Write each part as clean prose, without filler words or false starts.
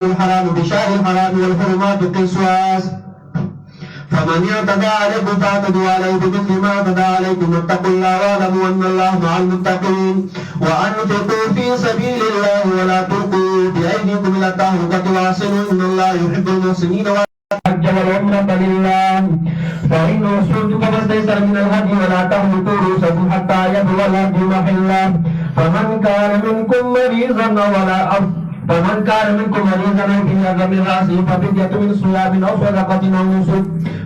الحرام بشهر الحرام والحرمات قصاص فمن اعتدى عليكم فاعتدوا عليه بمثل ما اعتدى عليكم واتقوا الله واعلموا ان الله مع المتقين وانفقوا في سبيل الله ولا تلقوا بايديكم الى التهلكه واحسنوا ان الله يحب المحسنين والحج والعمره لله فان اصبتم فما استيسر من الهدي ولا تهلكوا رؤوسكم حتى يبلغ الهدي محله فمن كان منكم مريضا فمن كان منكم مريضا او به اذى من راسه ففدية من صيام او صدقة او نسك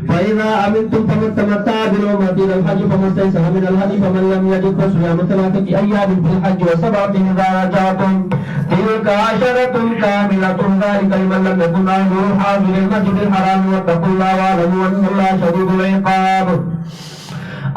فاذا امنتم فمن تمتع بالعمرة الى الحج فما استيسر من الهدي فمن لم يجد فصيام 3 ايام في الحج و7 اذا رجعتم تلك 10 كاملة ذلك لمن لم يكن اهله حاضر المسجد الحرام واتقوا الله واعلموا ان الله شديد العقاب.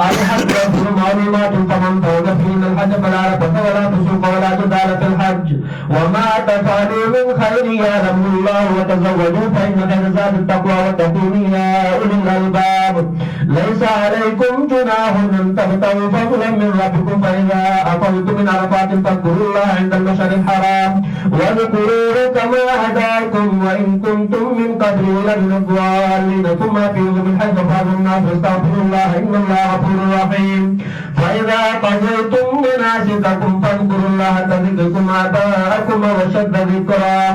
الحج أشهر معلومات فمن فرض فيهن الحج فلا رفث ولا فسوق ولا جدال في الحج وما تفعلوا من خير يعلمه الله وتزودوا فإن خير زاد التقوى واتقون يا أولي الألباب. ليس عليكم جناح أن تبتغوا فضلا من ربكم فإذا أفضتم من عرفات فاذكروا الله عند المشعر الحرام واذكروه كما هداكم وإن كنتم من قبله لمن الضالين ثم أفيضوا من حيث أفاض الناس واستغفروا الله إن الله غفور رحيم. فإذا قضيتم مناسككم فاذكروا الله كذكركم آباءكم وشد ذكرا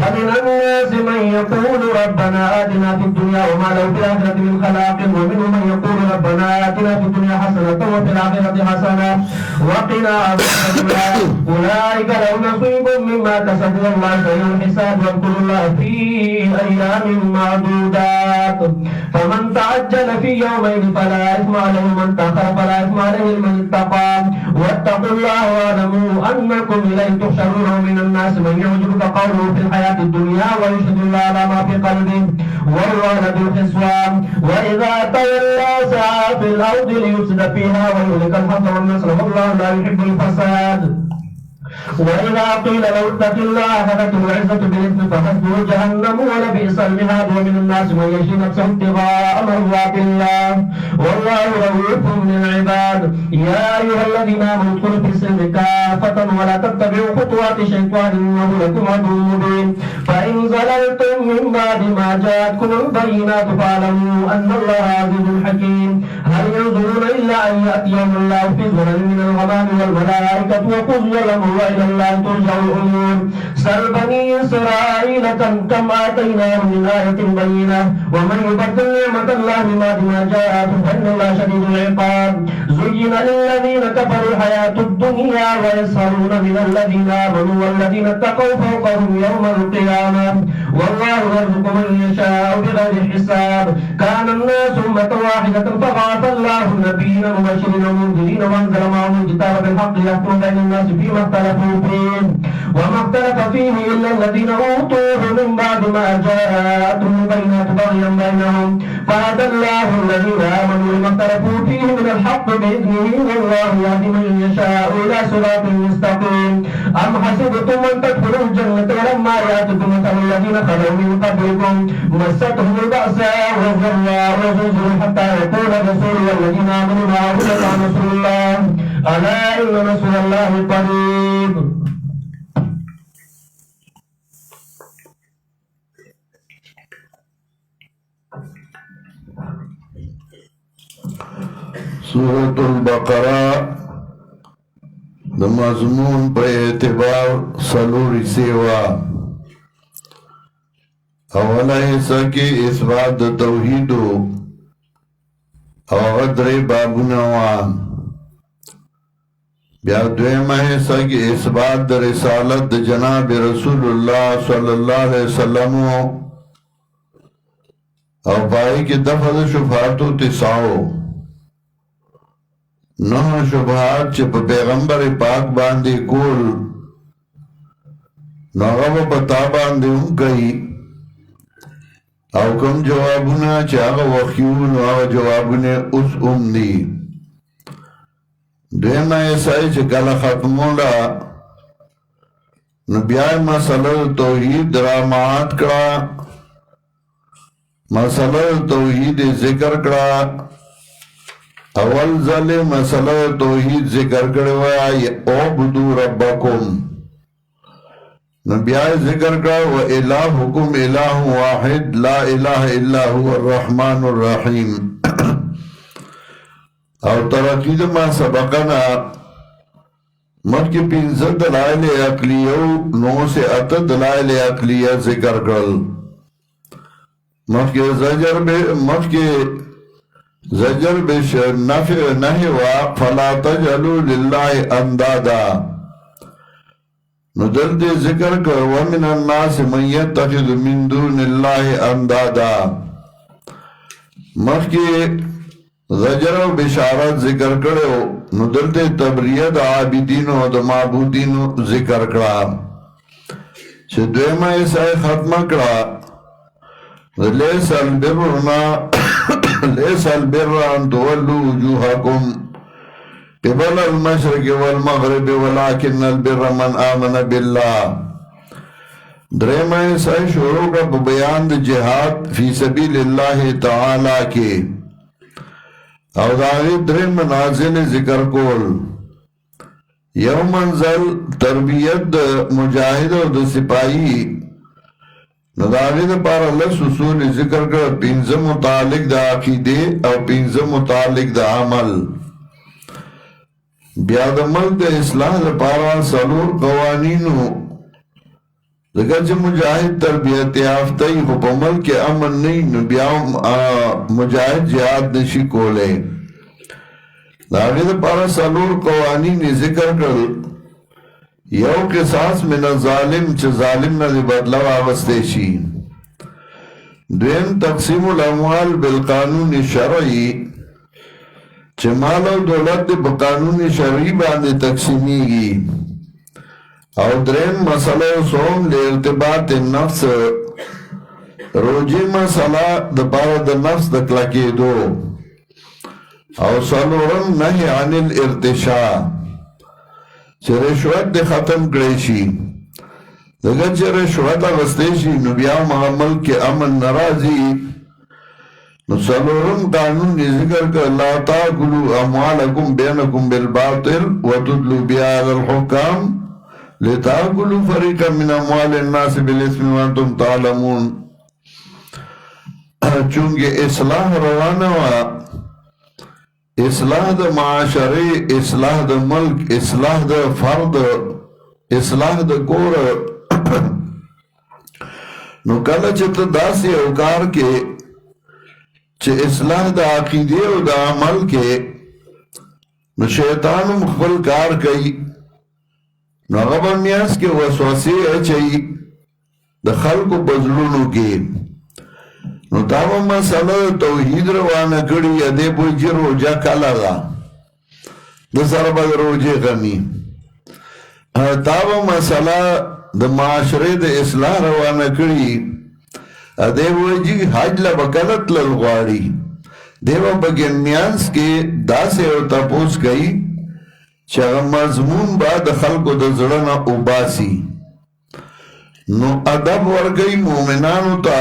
ومن الناس من يقول ربنا آتنا في الدنيا وما له في الآخرة من خلاق ومنهم من يقول ربنا آتنا في الدنيا حسنة وفي الآخرة حسنة وقنا عذاب النار أولئك لهم نصيب مما كسبوا والله سريع الحساب واذكروا الله في أيام معدودات فمن تعجل في يومين فلا إثم عليه من تأخر فلا إثم عليه من اتقى واتقوا الله واعلموا أنكم إليه تحشرون. من الناس من يعجبك قوله في الحياة الدنيا ويشهد الله على ما في قلبه والله لذو الخصام وإذا تولى سعى في الأرض ليفسد فيها ويهلك الحرث والنسل والله لا يحب الفساد. وإذا قيل له اتق الله أخذته العزة بالإثم فحسبه جهنم ولبئس المهاد. ومن الناس من يشري نفسه ابتغاء مرضات الله والله رؤوف بالعباد. يا أيها الذين آمنوا ادخلوا في السلم كافة ولا تتبعوا خطوات الشيطان إنه لكم عدو مبين. فإن زللتم من بعد ما جاءتكم البينات فاعلموا أن الله عزيز حكيم. هل ينظرون إلا أن يأتيهم الله في ظلل من الغمام والملائكة وقضي الأمر وإلى الله ترجع الأمور. سل بني إسرائيل كم آتيناهم من آية بينة ومن يبدل نعمة الله من بعد ما جاءته فإن الله شديد العقاب. زين للذين كفروا الحياة الدنيا ويسخرون من الذين آمنوا والذين اتقوا فوقهم يوم القيامة والله يرزق من يشاء بغير حساب. كان الناس أمة واحدة فبعث الله النبيين مبشرين ومنذرين وأنزل معهم الكتاب بالحق يحكم بين الناس فيما اختلفوا فيه وما اختلف فيه إلا الذين أوتوه من بعد ما جاءتهم البينات بغيا بينهم فهدى الله الذين آمنوا لما اختلفوا فيه من الحق بإذنه والله يهدي من يشاء إلى صراط مستقيم. أم حسبتم أن تدخلوا الجنة ولما يأتكم مثل الذين خلوا من قبلكم مستهم البأساء والضراء وزلزلوا حتى يقول الرسول والذين آمنوا معه متى نصر الله ألا إن نصر الله قريب. سورة البقرة د مضمون په اعتبار څلوري سیوا. اوله حصہ کې اثبات د توحید او هغه درې بابونه وه. بیا دویمه حصہ کې اثبات د رسالت د جناب رسول الله صلی الله علیه وسلم او پای کې دفع د شبهات او تساو نو شبهات چې په پیغمبر پاک باندې کول نو هغه په تا باندې هم کوي او کوم جوابونه چې هغه وخیو نو هغه جوابونه اوس هم دي. دویمه ایسای چې کله ختمولا نو بیا مسله توحید رامات کړه، مسله توحید ذکر کړه. اول ځل مسله توحید ذکر کړو اعبدوا ربکم نبیاء ذکر کا وَإِلَٰهُكُمْ إِلَٰهٌ وَاحِدٌ لَا إِلَٰهَ إِلَّا هُوَ الرَّحْمَٰنُ الرَّحِيمُ او ترقید ما سبقنا مخی پینزہ دلائل عقلیو 9 سے 8 دلائل عقلیہ ذکر کرل مخی زجر بش نفع نحوا فلا تجعلوا للہ اندادا ندل دے ذکر کر ومن الناس من يتخذ من دون اللہ اندادا مخی زجر و بشارت ذکر کرو ندل دے تبریت عابدین و دا معبودین ذکر کرا چھ دویمہ ایسائی ختمہ کرا لیس البر ان تولوا وجوہکم قبل المشرق والمغرب ولكن البر من آمن باللہ درہمہ ایسائی شروع کا بیان دا جہاد فی سبیل اللہ تعالی کے او داغی درین منازل ذکر کول یو منزل تربیت دا مجاہد و دا سپاہی نداغی دا پار اللہ سسول ذکر کر پینزم متعلق دا عقیدے او پینزم متعلق دا عمل بیاد عمل دا اصلاح دا پارا سلور قوانینو لیکن چھ مجاہد تربیت یافتہی خوب عمل کے امن نہیں نبیاؤں مجاہد جہاد نشی کولے لاغی دا پارا سالور قوانین ذکر کر یو قصاص من ظالم چھ ظالم نا دی بدلو آغستے شی دویم تقسیم الاموال بالقانون شرعی چھ مال و دولت دی بقانون شرعی باندے تقسیمی گی او درین مسئلہ سوم لے ارتباط نفس روجی مسئلہ دپارا دا نفس دکلکی دو او سالورم نحی عن الارتشاء چھ رشوت دی ختم کریشی دکھا چھ رشوت اغسطیشی نبیاء محمل کے امن نرازی نو سالورم قانون ذکر کر لا تاکلو اموالکم بینکم بالباطل وتدلو بیال الحکام لتاکلوا فریقا من اموال الناس بالاسم وانتم تعلمون چونکہ اصلاح روانہ ہوا اصلاح دا معاشرے اصلاح دا ملک اصلاح دا فرد اصلاح دا کور نو کل چت داسی اوکار کے چھ اصلاح دا عقیدے و دا عمل کے نو شیطان مخبل کار کئی نو غبا میاس کے وسوسے اچھئی دا خلق و بزلونو کے نو تاو مسئلہ توحید روانا کری ادے بوجی روجہ کالا دا دا سربا دا روجے غنی تاو مسئلہ دا معاشرے دا اصلاح روانا کری ادے بوجی حج لبکلت للغواری دیو بگن میانس کے دا سے او تپوس گئی چاہ مضمون بعد خلق دا زرنا اوباسی نو ادب ورگئی مومنانو تا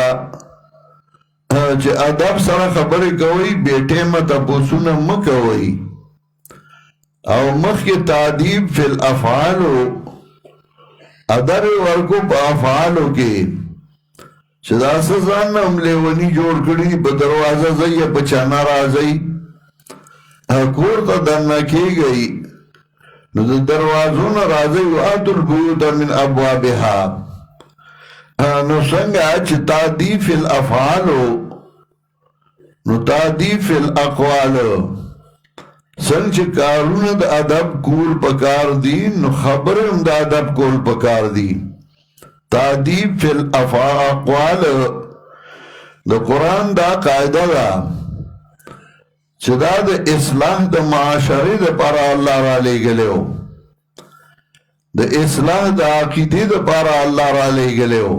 چاہ ادب سر خبر کوئی بیٹے متا پوسونا مکوئی او مخ کے تعدیب فی الافعالو ادر ورکو پا افعالو کے چاہ دا سزان ہم لیونی جوڑ کری بدروازہ زی یا بچانا رازی کور تا دننا کی گئی نو دا دروازون رازی وآتو البیوت من ابوابها نو سنگا چھ تعدیف الافعالو نو تعدیف الاقوالو سنگ چھ کارون دا ادب کول پکار دی نو خبرم دا ادب کول پکار دی تعدیف الاقوالو دا قرآن دا قائدہ دا چدا دا اصلاح دا معاشری دا پارا اللہ را لے گلے ہو دا اصلاح دا عقیدی دا پارا اللہ را لے گلے ہو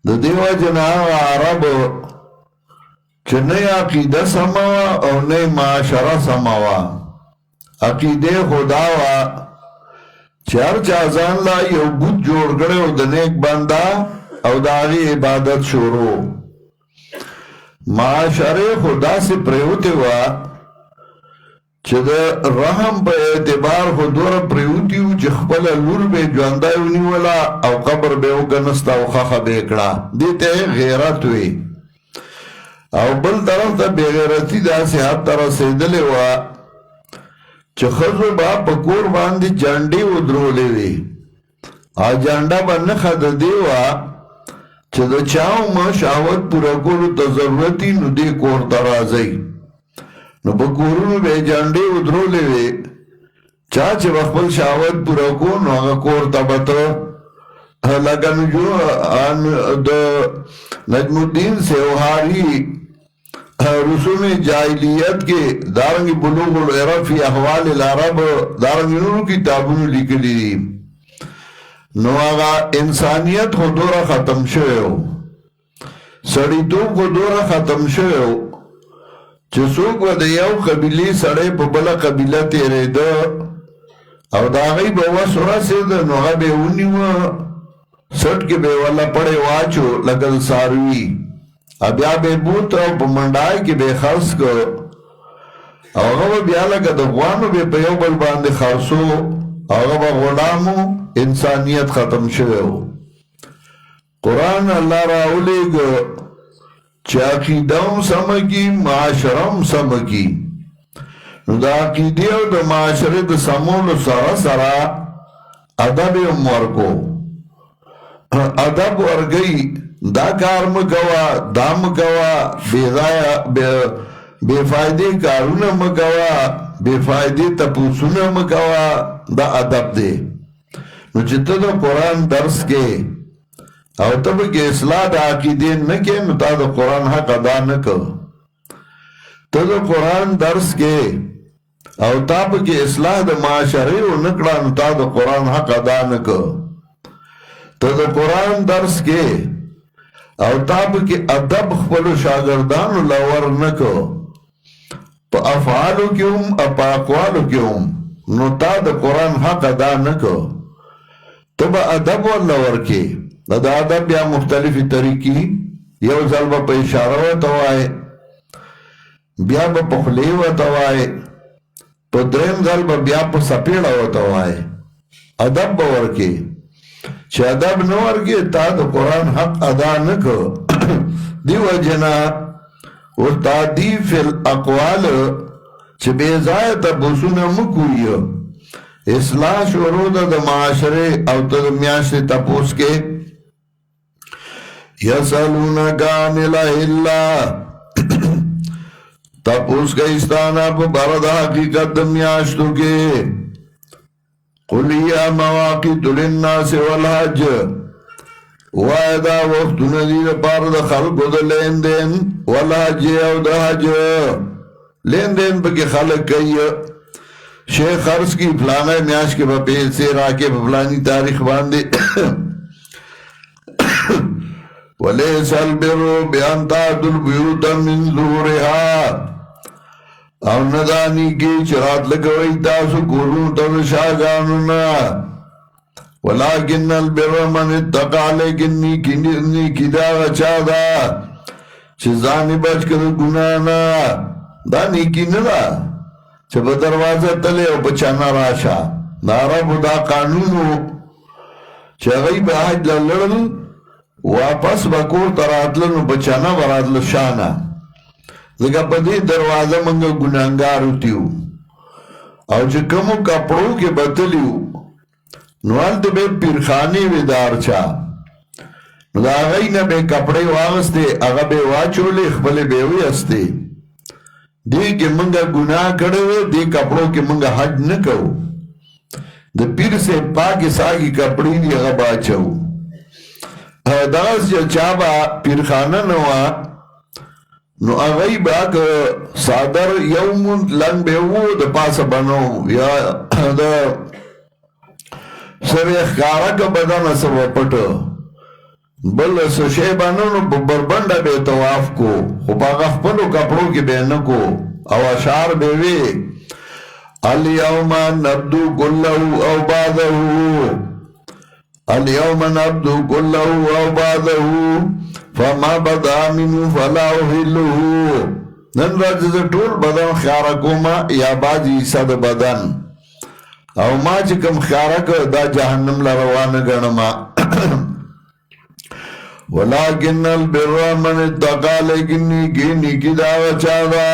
دا دیو جناو عرب چھ نئی عقیدہ سماوا اور نئی معاشرہ سماوا عقیدے خداوا چار چازان لا یو بود جوڑ گڑے ہو دا نیک بندہ او دا آغی عبادت شروع معاشرے خدا سے پریوتے ہوا چې د رحم په اعتبار خو دوره پریوتیو چې خپله لور به ژوندی ونیوله او قبر به وګنسته او خښه به یې کړه دې ته غیرت وي او بل طرف ته بېغیرتي داسې حد ته رسېدلې وه چې ښځو به په کور باندې جنډې ودرولې وې او جنډه به نښه د دې وه چې د چا هم شهوت پوره کولو ته ضرورت وي نو دې کور ته راځئ نو په کورونو به یې جنډې ودرولې وې چا چې به خپل شهوت پوره کړو نو هغه کور ته به ته لکه د نجم الدین سیوهاري رسوم جاہلیت کے دارنگی بلوغ العرب فی احوال العرب دارنگی نورو کتابونو لکلی دی نو آغا انسانیت خو دورا ختم شویو سڑیتوب خو دورا ختم شویو چه سوک و ده یو قبیلی سڑی پا بلا قبیله تیره ده او دا غی بوا سورا سیده نو آغا بیونی و سٹ کے بیوالا پڑے واچو لگل ساروی بیا به بوت او په منډای کې به خرڅ کو او هغه بیا لکه د غوانو به په یو بل باندې خرڅو هغه به غلامو انسانیت ختم شوی و قرآن الله راولېږ چې عقیده هم سمه کي معاشره هم سمه کي نو د عقیدې او د معاشرې د سمولو سره سره ادب یې هم ورکو ادب ورګئ دا کار مکوا دا مکوا بے فائدے کارونه مکوا بے فائدے تپوسونه مکوا دا ادب دے نو چې ته د قرآن درس کې او ته به کې اصلاح د عقیدې نه کې نو تا د قرآن حق ادا نه کو ته د قرآن درس کې او تا به کې اصلاح د معاشرې نه کړه نو تا د قرآن حق ادا نه کو ته د قرآن درس کې او تاب کې ادب خپل شاګردانو لور نکو په افعالو کې هم په اقوالو کې هم نو تا د قرآن حق ادا نکو ته به ادب ولور کې دا ادب بیا مختلفې طریقې یو ځل به په اشاره ورته وایې بیا به په خولې ورته وایې په دریم ځل به بیا په سپېړه ورته وایې ادب به ورکې چې ادب نه ورکې تا د قرآن حق ادا نه کو دیو جنا استادی فی الاقوال چې بې ځایه تپوسونه مه کوئ اصلاح شروع ده د معاشرې او ته د میاشتې تپوس کې یسألونک عن الاهلة تپوس کوي ستانه په باره د حقیقت د میاشتو کې قل یا مواقیت للناس والحج وای دا وختونه دي لپاره د خلکو د لین دین والحج او د حج لین دین پکې خلک کوي شیخ خرڅ کی فلانه میاشت کې به پیسې راکې په فلاني تاریخ باندې وليس البر بأن تأتوا البيوت من ظهورها او ندانی کی چرات لگوئی تاسو کورون تر شاگانونا ولیکن البر من اتقا لیکن نیکی دا غچا دا چه زانی بچ کر گنانا دا نیکی ندا چه با دروازه تلی او بچانا راشا دا رب دا قانونو چه غیب حج للرل واپس با کور تراتلن و بچانا برادل شانا لکه په دې دروازه منګه ګناهګار وتیو او چې کومو کپړو کې بتلیو نو هلته به پیرخانې ودار چا نو د هغې نه به کپړې واغستې هغه به واچولې خپلې به ویستې دې کې منګه ګناه کړی وی دې کپړو کې منګه حج نه کوو د پیر سے پاکې ساګې کپړې دي هغه به اچوو دغسې چا به پیرخانه نه وه نو اغی باک صادر یومون لنگ بیوو دا پاس بنو یا دا سوی اخکارا که بدن سو پتو بل سوشی بنو نو بربنده بے تواف کو خو پا غفپلو کپڑو کی بے نکو او اشار بیوی الیوم نبدو کلہو او بادہو الیوم نبدو کلہو او بادہو فما بدا منو فلا احلو نن راځي د ټول بدن خیاره کومه یا بعضې حصه د بدن او ما چې کوم خیاره کړ دا جهنم له روانه ګڼمه ولكن البر من اتقى لیکن نیکی دا چا دا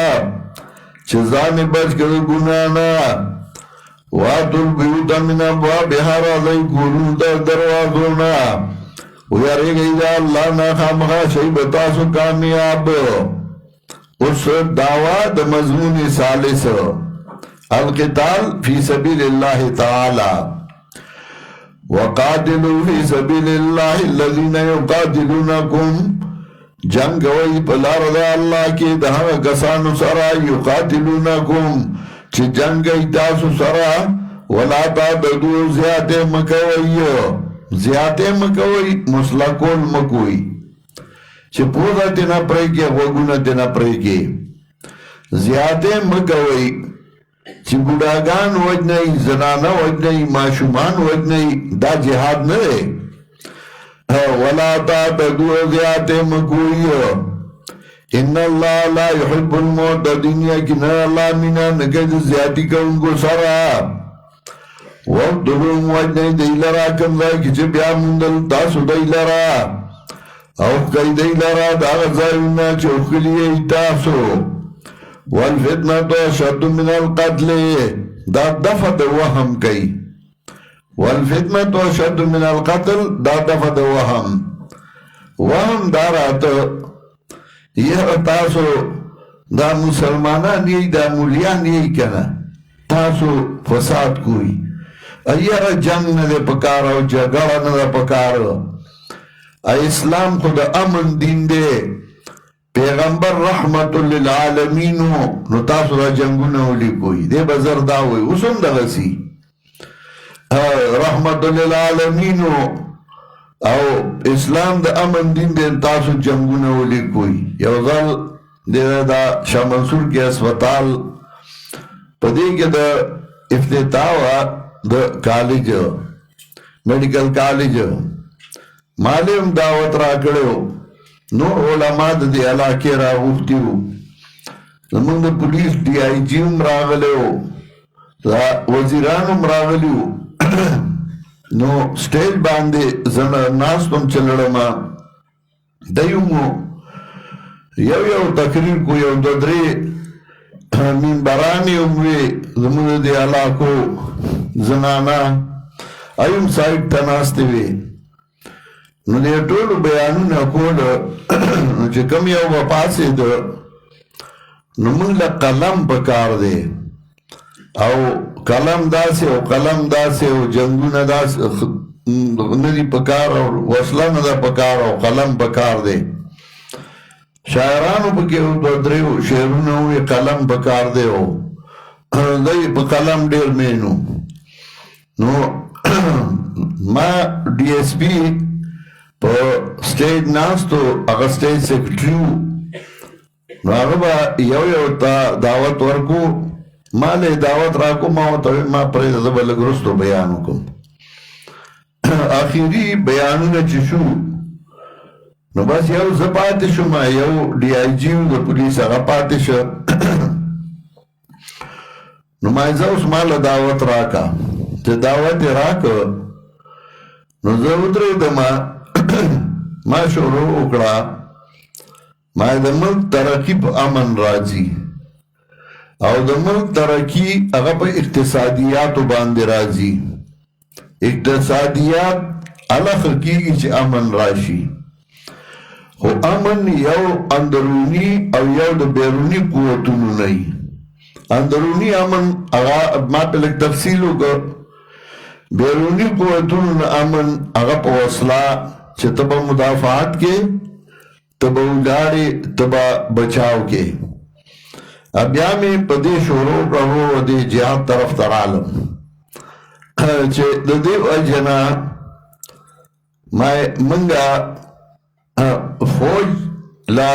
چې ځان بچ کړ ګناه نه واتو البیوت من ابوابها راځئ کورونو د دروازو نه ویریږئ د الله نه خامخا شئ به تاسو کامیاب اوس دعوه د مضمون ثالث القتال فی سبیل الله تعالی وقاتلوا فی سبیل الله الذین یقاتلونکم جنگ وی پلار دا اللہ کی دہا کسانو سرا یقاتلونکم چی جنگ تاسو سرا ولا تعتدوا زیادہ مکوئی مسلکول مکوئی چی پوزا تینا پریکی وگونا تینا پریکی زیادہ مکوئی چی بوداگان وجنئی زنانا وجنئی معشومان وجنئی دا جہاد نرے ولا تعتدوا زیادہ مکوئی ان اللہ لا يحب المعتدین یقینا اللہ مینا نکد زیادی کا ان کو سرا وقتلوا وجنئی دی لرا کم دا کچھ بیا مندل تاسو دی لرا او کئی دی لرا دا غزائینا چوکلی ایتاسو والفتنة اشد من القتل دا دفت وهم کئی والفتنة اشد من القتل دا دفت وهم دارات یہ تاسو دا مسلمانان یہی دا مولیان یہی کنا تاسو فساد کوئی ایار جنگ ندے پکارو جگڑا ندے پکارو اسلام خود امن دین دے پیغمبر رحمت للعالمینو نو تاسو دا جنگو نولی کوئی دے بزر داوئی اسم دا غسی رحمت للعالمینو او اسلام دا امن دین دے تاسو جنگو نولی کوئی یوزال دے دا شاہ منصور کے اسپتال پدی کے دا افتتاوہ دا کالج میڈیکل کالج معلوم دعوت را کرو نور علماء دی علاقے را غفتیو زمان دا پولیس ڈی آئی جیم راغلیو وزیرانم راغلیو نو سٹیج باندے ناستم چلڑما دیومو یو تقریر کو یو ددری منبرانی اموی زمان دی علاقو زنانا ایوم سائٹ تناستے وی نو دی طول بیانون اکول نو چه کم یو بپاسی دا نو منگ لقلم پکار دے او قلم داسے او قلم داسے او جنگون داسے ندی پکار او وصلہ ندا پکار او قلم پکار دے شاعرانو پکی او دریو شعرونو یہ قلم پکار دے او دی پا قلم دیر مینو نو ما ڈی ایس پی پا سٹیج ناستو اگا سٹیج سیکٹریو نو اگا با یو تا دعوت ورکو ما لے دعوت راکو ما وطوی ما پرید ازبا لگرستو بیانو کم آخری بیانو چشو نو بس یو زپاتی شو ما یو ڈی آئی جیو دا پولیس اگا پاتی شو نو ما ازاوس ما لدعوت راکا چه دعوت راکا نو زودری دا ما شروع اکڑا ما دا ملک ترقی پا امن راجی او دا ملک ترقی اگا پا اقتصادیاتو باندے راجی اقتصادیات علق کی چه امن راشی خو امن یو اندرونی او یو دا بیرونی قوتونو نئی اندرونی امن اگا ما پہ لگ تفصیلو کر بیرونی قوتونو امن اگا پا وصلہ چه تبا مدافعات کے تبا اگاڑی تبا بچاو کے اب یا میں پدی شروع رہو دی جہاد طرف ترالم چه دیو اجنا منگا فوج لا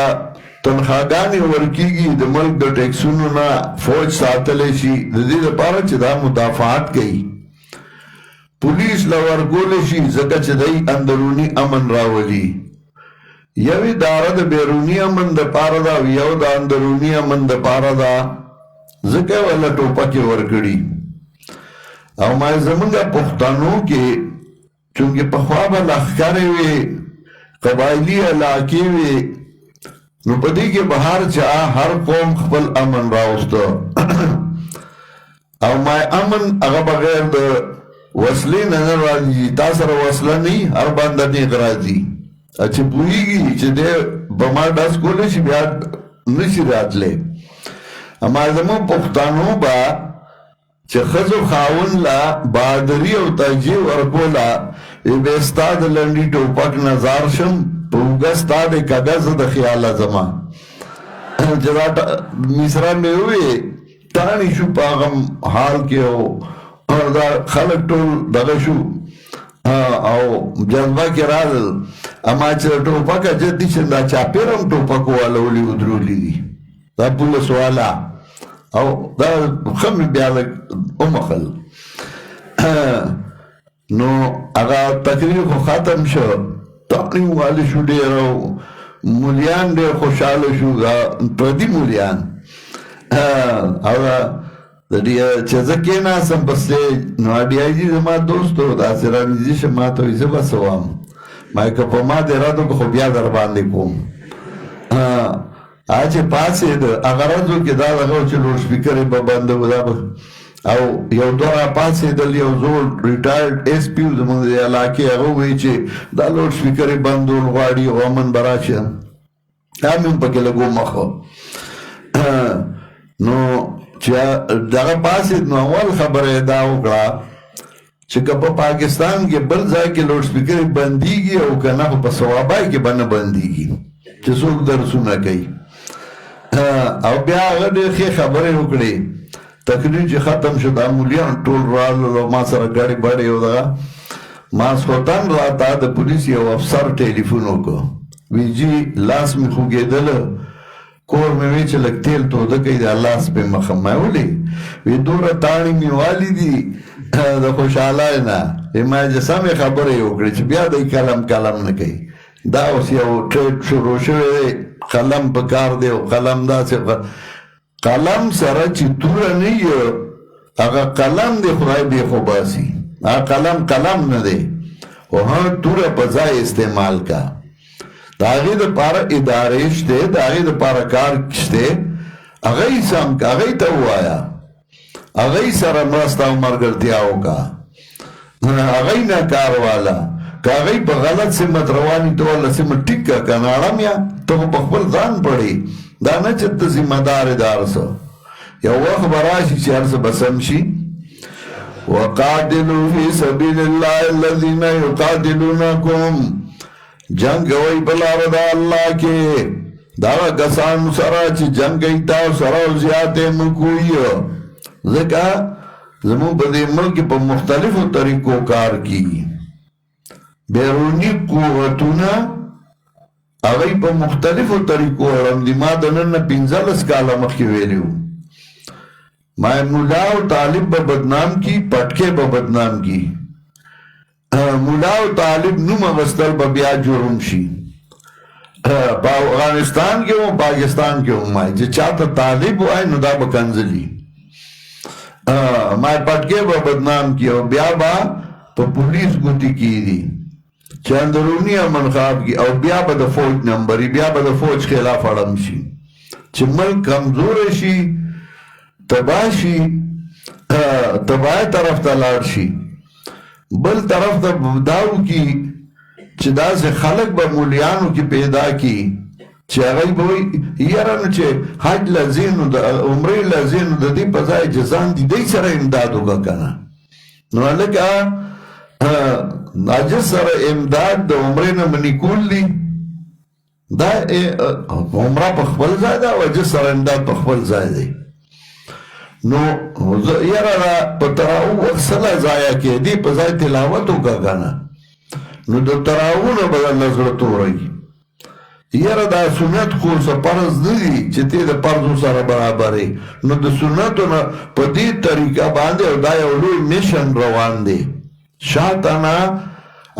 تنخواگانی ورکیگی دا ملک دا ٹیکسونو نا فوج ساتلشی دی دا پارا چه دا مدافعات کئی پولیس لورگولشی زکا چه دی اندرونی امن راولی یو اداره د بیرونی امن د پاره دا او یو د اندرونی امن د پاره دا ځکه ولا ټوپکې ورکړي او ما زمونږ پښتنو کې چونکې پخوا به لښکرې وي قبایلي علاقې وي نو په دې کې به هر قوم خپل امن راوسته او ما امن هغه بغیر د وسلې نه راځي تا سره وسله نه هر باندې نه راځي چې پوهیږي چې دې بما ډاس کولی شي بیا نشي راتلی اما زموږ پښتانو به چې ښځو خاوند له بهادري او ترجیح ورکوله به ستا د لنډي ټوپک نه زار شم په اوږه ستا د کږه زه د خیاله ځمه چې دا مصره مې ووې تاڼې شو په هغه حال کې او دا خلک ټول دغه شو او جذبه کې راغلل اما چې ټوپک جدي چې دا چاپېر هم ټوپک والولي ودرولي دي دا پولیس والا او دا ښه مې بیا لږ ومخل نو هغه تقریر خو ختم شو تقریر والي شو ډېر او مولیان ډېر خوشحاله شو پردي مولیان او د دې چې زه کېناستم په سټیج نو ډي آی جي زما دوست و داسې رانږدې شه ما ته وایي زه به څه وام ما که په ما دې رد وکړو خو بیا در باندې کوم چې پاڅېد هغه ورځ و کې دا دغه و چې لوډ سپیکر یې به بند و دا به او یو دوه راپاڅېدل یو زوړ ریټایرډ ایس پي زموږ د علاقې هغه ووایي چې دا لوډ سپیکر یې بندول غواړي او امن به راشه دا مې هم پکې لږ ومخه نو چې دغه پاسې نو اول خبره یې دا وکړه چې که په پاکستان کې بل ځای کې لوډ سپیکر بندېږي او که نه خو په ثوابای کې به نه بندېږي چې څوک درسونه کوي او بیا هغه ډېر ښې خبرې وکړې تقریر چې ختم شو دا مولیان ټول راغلل او ما سره ګاډې باډې او دغه ماسخوتن راته د پولیس یو افسر ټلیفون وکړو وی جي لاس مې خوږېدله کور مې وی چې لږ تیل توده کوي دا لاس پې مخه ما ولې وی دومره تاڼې مې والي دي د خوشحالۍ نه ما چې سمې خبرې یې وکړې چې بیا دی کلم نه کوي دا اوس یو ټریډ شروع شوی دی قلم په کار دی او قلم داسې قلم سره چې توره نه وي هغه قلم دی خدای بې خو باسي هغه قلم نه دی خو هغه توره په ځای استعمال کا د هغې دپاره ادارې شته د هغې دپاره کار شته هغه یې سم که هغه ته ووایه هغه یې سره مرسته او ملګرتیا وکړه هغه یې نه کار واله که هغه یې په غلط سمت رواني ته واله سمت ټیک که که ناړم یا ته خو په خپل ځان پړې دا نه چې ته ذمه دار یې د هر څه یو وخت به راشي چې هر څه به سم شي وقاتلوا فی سبیل الله الذین یقاتلونکم جنگ کوي په لاره د الله کې دا کسانو سره چې جنګ کوي تاسو سره زیاتې مه کوئ ځکه زموږ په دې ملک په مختلفو طریقو کار کیږي بیروني قوتونه هغوی په مختلفو طریقو رمدي ما د نن نه 15 کاله مخکې ویلي وو ما مولا او طالب به بدنام کی پټکې به بدنام کی مولا او طالب نوم اغوستل به بیا جرم شي په افغانستان کې او پاکستان کې هم چې چاته طالب وای نو دا به کنځلي ما پټکې به بدنام کی او بیا به په پولیس ګوتې کېږي چې اندروني امن خراب کی او بیا به د فوج نمبري بیا به د فوج خلاف اړم شي چې ملک کمزور شي تباه شي تباه طرف ته لاړ شي بل طرف ته داو کی چې داسې خلک به مولیانو کې پیدا کی چې هغوی به وایي یاره نو چې حج لازینو د عمرې لازینو د دې په ځای چې ځان دي دی سره امداد وکړه که نه نو هلکه عاجز سره امداد د عمرې نه منې کول دي دا عمره په خپل ځای ده او عاجز سره امداد په خپل ځای دی نو یاره دا په تراو وخت سله ضایع کېدي په ځای تلاوت وکړه که نه نو د تراوونه به درله زړه توروي یاره دا سنت خو څه فرض نه دي چې ته د فرضو سره برابرې نو د سنتو نه په دې طریقه باندې او دا یو لوی میشن روان دی شاته نه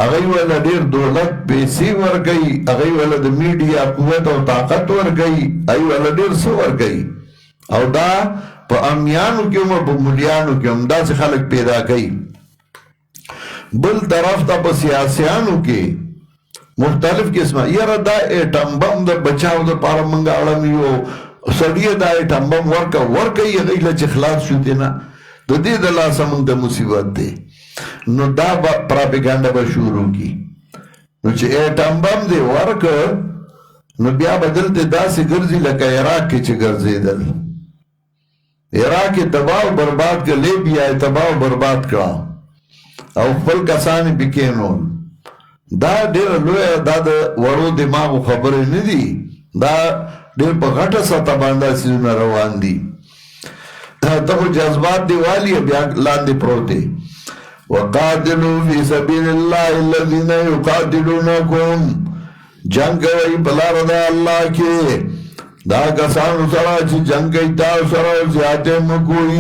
هغوی ولا ډېر دولت پیسې ورکوي، هغوی ولا د میډیا قوت او طاقت ورکوي، هغوی ولا ډېر څه ورکوي. او دا په امیانو کې هم په مولیانو کې هم داسې خلک پیدا کوي. بل طرف ته په سیاسیانو کې مختلف قسمه یاره دا ایټم بم د بچاو دپاره موږ اړم یو سړیه دا ایټم بم ورکوي هغوی له چې خلاص شو دی نه د دې د لاسه موږ ته مصیبت دی. نو دا پراپیګانډه به شروع کی نو چې ایټم بم دی ورکړ نو بیا به دلته داسې ګرځي لکه عراق کې چې ګرځېدل. عراق یې تباه او برباد کړ، لیبیا یې تباه او برباد کړه او خپل کسان یې پکې نول. دا ډېره لویه دا د وړو دماغو خبرې نه دي، دا ډېر په غټه سطح باندې څیزونه روان دي. ته خو جذبات دی والی بیا لاندې پروت دی. وقاتلوا فی سبیل الله الذین یقاتلونکم، جنگ کوي په لاره د الله کې دا کسانو سره چې جنگ کوي تاسو سره زیاتې مه کوئ،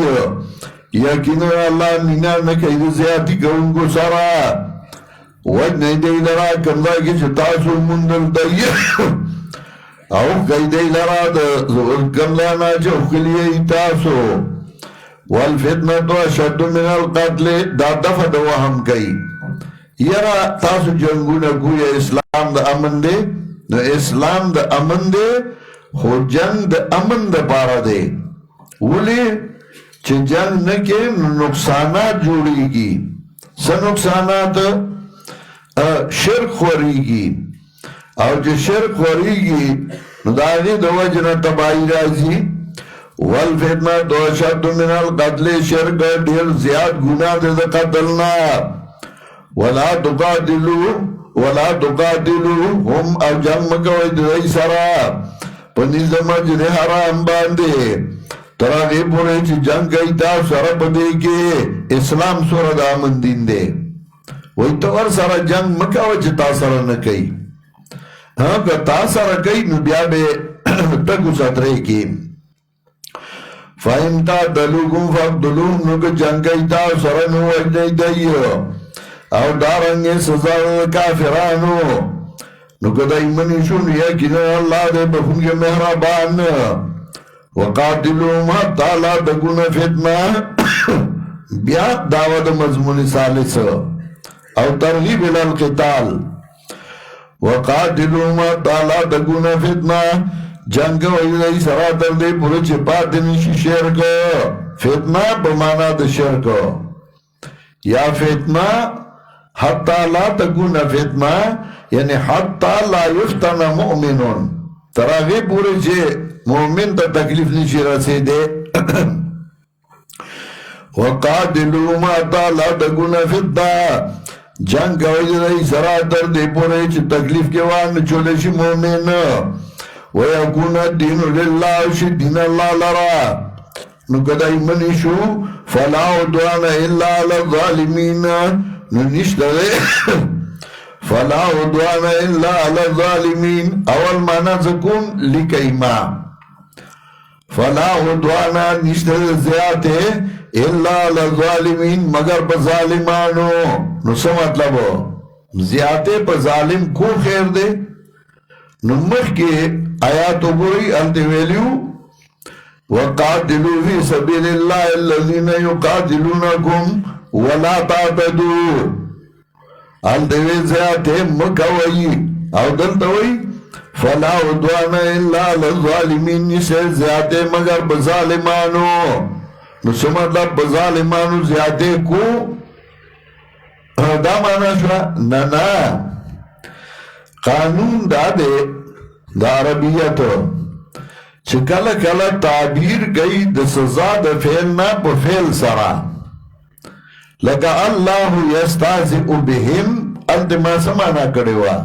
یقینا الله مینه نه کوي د زیاتي کوونکو سره. وجنئ دی لره کوم ځای کې چې تاسو موندل دی او کوي دی لره د کوم ځای نه چې ښکلي یې تاسو. والفتنة اشد من القتل، دا دفع د وهم کوي. یاره تاسو جنگونه کوئ اسلام د امن دی، نو اسلام د امن دی خو جنگ د امن د پاره دی. ولی چې جنگ نه کې نقصانات جوړیږي. څه نقصانات؟ شرک خوریږي، او چې شرک خوریږي نو د هغې د وجې نه تباهي راځي. والفتنة اشد من القتل، شرک ډېر زیات ګناه دی د قتل نه. ولا تقاتلوا هم او جنگ مکوئ د دوی سره په نزد مسجد حرام باندې تر هغې پورې چې جنگ کوي تاسو سره په دې کې اسلام سوره د امن دین دی. وایي ته ور سره جنگ مه کوه چې تا سره نه کوي. که تا سره کوي نو بیا به ټګو ساترې کې فَإِنْ تَعْتَدُوكُمْ فَاقْتُلُوهُمْ، نو که جنگ کوي تاسو سره نو وژنئ دی. او دارنګې سزا د کافرانو، نو که دی منې شو نو یقینا الله دی بخښونکی مهربان. وقاتلوهم حتی لا تکون فتنه، بیا دعوه د مضمون ثالث او ترغیب الی القتال. وقاتلوهم حتی لا تکون فتنه، جنگ کوئ دی سره تر دې پورې چې پاتې نشي شرک. فتنه په معنا د شرک، یا فتنه حتی لا تکون فتنه یعنی حتی لا یفتن مؤمنون، تر هغې پورې چې مؤمن ته تکلیف نشي رسېدی. وقاتلوهم حتی لا تکون فتنه، جنگ کوئ دی سره تر دې پورې چې تکلیف کې وانچولی شي مؤمن. ویکون الدین لله، شي دین الله لره. نو که دی منې شو فلا عدوان الا علی الظالمین، نو نشته دی فلا عدوان الا علی الظالمین. اول معنا زکون لیکئ ما فلا عدوان نشته زیاته الا علی الظالمین مگر په ظالمانو. نو څه مطلب؟ زیاته په ظالم کو خیر دی. نو مخکې آیات وګورئ هلته ویلیو وقاتلوا فی سبیل الله الذین یقاتلونکم ولا تعتدوا، هلته وی زیاتې مه کوئ. او دلته وی فلا عدوان الا علی الظالمین، نشته زیاتې مگر په ظالمانو. نو څه مطلب؟ په ظالمانو زیاتې کو دا معنا شوه؟ نه، قانون دا دی د عربیت چې کله کله تعبیر کوي د سزا د فعل نه په فعل سره، لکه الله یستهزئ بهم، هلته ما څه معنا کړې وه؟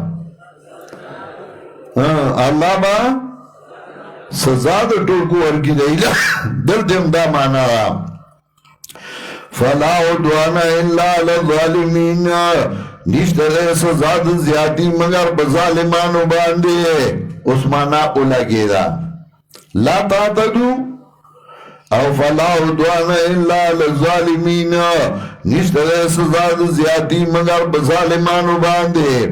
الله به سزا د ټوکو ورکړي دی، دلته هم دا معنا ده. فلا عدوان الا علی الظالمین، نشته دی سزا د زیاتی مگر په ظالمانو باندې. اوس معنا ولګېده لا تعتدوا، او فلا عدوان الا للظالمین نشتر سزا زیادی مگر بظالمانو باندے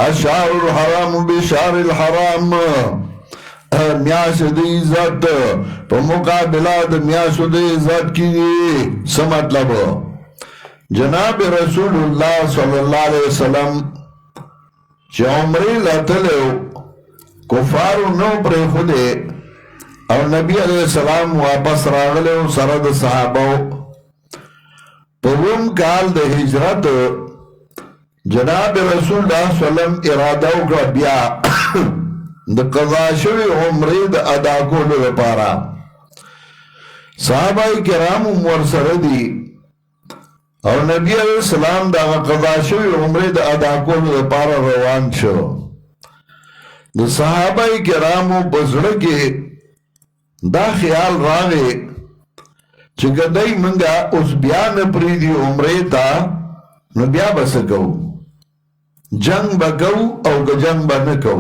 اشعار الحرام بشعر الحرام میاش دی عزت پا مقابلہ دا میاش دی عزت کی سمطلب جناب رسول اللہ صلی اللہ علیہ وسلم چه عمری لطلو کفارو نو پر خودے او نبی علیہ السلام واپس راغلے سرد صحابو پوم کال د ہجرت جناب رسول اللہ صلی اللہ علیہ وسلم ارادو کا بیا د قضا شوی عمری د ادا کولو لپاره صحابہ کرام ورسره دي او نبی علیہ السلام دا قضا شوی عمری د ادا کولو لپاره روان شو د صحابہ کرام په زړه کې دا خیال راغی چې ګدای منګه اوس بیا نه پریدي عمره تا نو بیا بس کو جنگ بکو او که جنگ بنکو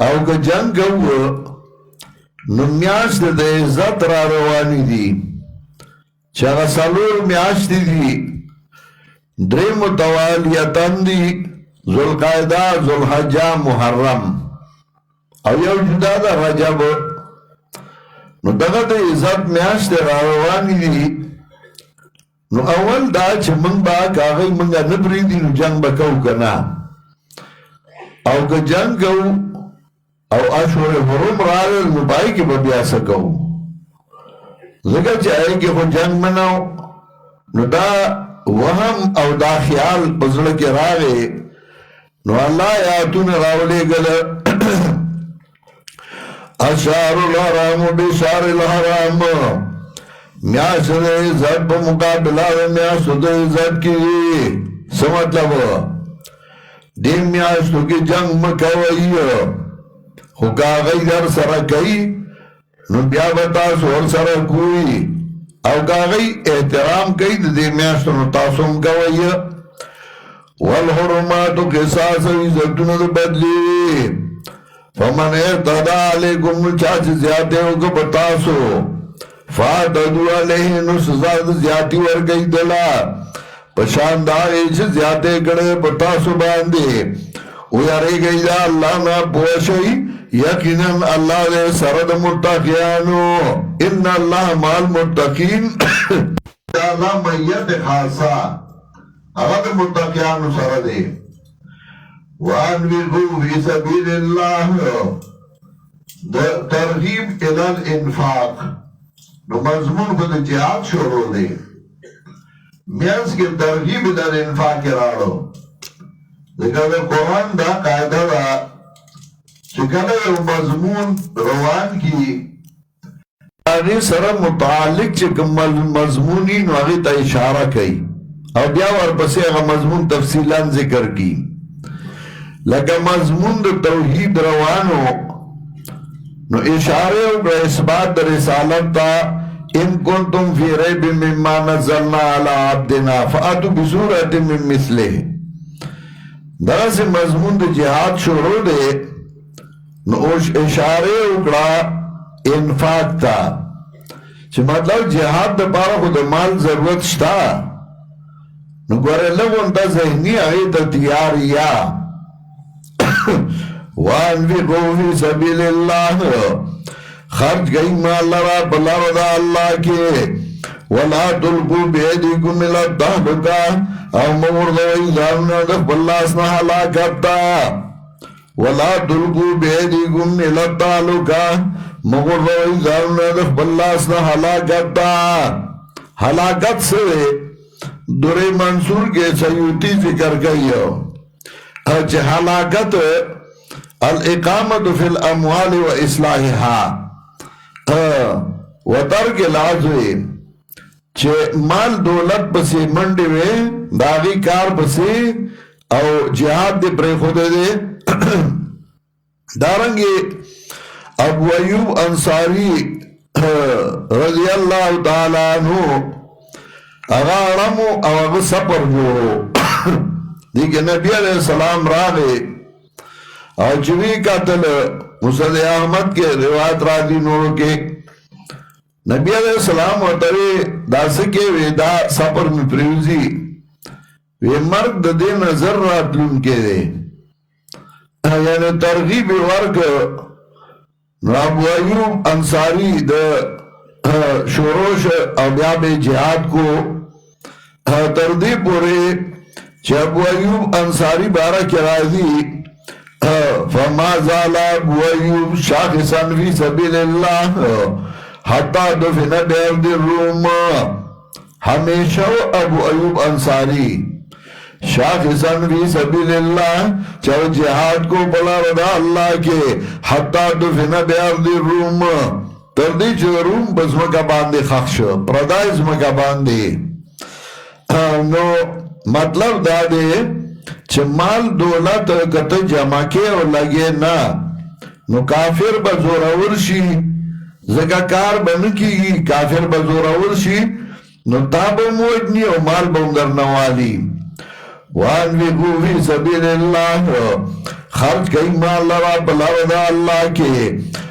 او که جنگ کو نو میاشت د عزت را روانی دي چې هغه څلور میاشتې دي درې متوالیتن دي ذوالقعده ذوالحجه محرم او یو جدا ده رجب نو دغه د عزت میاشت را روانی دي نو اول دا چې موږ به کاغی موږ نه پرېږدي نو جنگ به کوو که نه او که جنگ کوو او اشهر حرم راغلل نو په هغې کې به بیا څه کوو ځکه چې هغې کې خو جنگ منو نو دا وهم او دا خیال په زړه کې راغی نو الله آیاتونه راولېږله اشعار الحرام بشعر الحرام میاش د عزت په مقابله د میاشتو د عزت کی څه مطلب دې میاشتو کې جنگ مه کوئ خو که هغوی در سره کوي نو بیا به تاسو ورسره کوئ او که هغوی احترام کوي د دې میاشتو نو تاسو هم کوئ والحرماتو قصاص او عزتونه د بدلي فمن اعتدى علیکم چاچ زیادے ہوگا بتاسو فاتدو علیہ نو سزا زیادی ورگئی دلا پشاندار ایچ زیادے گڑے بتاسو باندے ویارے گئی دا اللہ نا پوشئی یقیناً اللہ دے سرد متقیانو ان اللہ مال متقین اللہ میت خاصا اگر متقیانو سردے وَأَنْفِقُوا فِي سَبِيلِ اللَّهِ ترغیب الى الانفاق نو مضمون کو د جهاد شروع دی میانس کې ترغیب الى الانفاق راړو دغه قرآن دا قاعده ده چې کله یو مضمون روان کی هغه سره متعلق چې کوم مضمونی نو هغه ته اشاره کوي او بیا ورپسې هغه مضمون تفصیلا ذکر کی لکه مضمون د توحید روانو نو اشاره او اثبات د رسالت تا ان کنتم فی ریب مما نزلنا علی عبدنا فاتوا بسورة من مثله دا سے مضمون د جهاد شروع دے نو اشاره او انفاق تا چې مطلب جهاد د پاره خو د مال ضرورت شتا نو ګوره لګون دا ذهنی هغه ته تیار یا وانفقوا فی سبیل اللہ خرج گئی مال لرا بلار دا اللہ کے ولا تلقوا بیدیکم الى التهلکہ او موردوئی ظالمنا دخ بلاسنا حلاکتا ولا تلقوا بیدیکم الى التهلکہ موردوئی ظالمنا دخ بلاسنا حلاکتا حلاکت سے در منصور کے سیوتی ذکر گئی ہو چه حلاکت الاقامت فی الاموال و اصلاحها و ترک العزوی چه مال دولت پسی منڈی وے داغی کار پسی او جہاد دی پری خود دے دارنگی ابو ایوب انصاری رضی اللہ تعالیٰ عنہ اغا رمو او اغا سپر جو دیکھ نبی علیہ السلام راگے اور چوی قتل مسد احمد کے روایت راضی نورو کے نبی علیہ السلام ورطوی دا سکے وی دا سپر می پریوزی وی مرگ دا دے نظر راتلون کے دے یعنی ترغیب ورک ابو ایوب انصاری دا شوروش او بیاب جہاد کو تردی پورے چه ابو ایوب انصاری بارا کرازی فما زال ابو ایوب شاخصا فی سبیل اللہ حتی دفن بیرد الروم ہمیشہ ابو ایوب انصاری شاخصا فی سبیل اللہ چاو جہاد کو بلا رضا اللہ کے حتی دفن بیرد الروم تردی چه روم بزمکا باندے خخش پردائی زمکا باندے نو مطلب دا دے چه مال دولت کتا جمع کے اور لگے نا نو کافر بزورور شی زکا کار بنکی گی کافر بزورور شی نو تاب موجنی او مال بندر نوالی وانفقو فی سبیل اللہ خرچ کئی مال لرا بلارد اللہ کے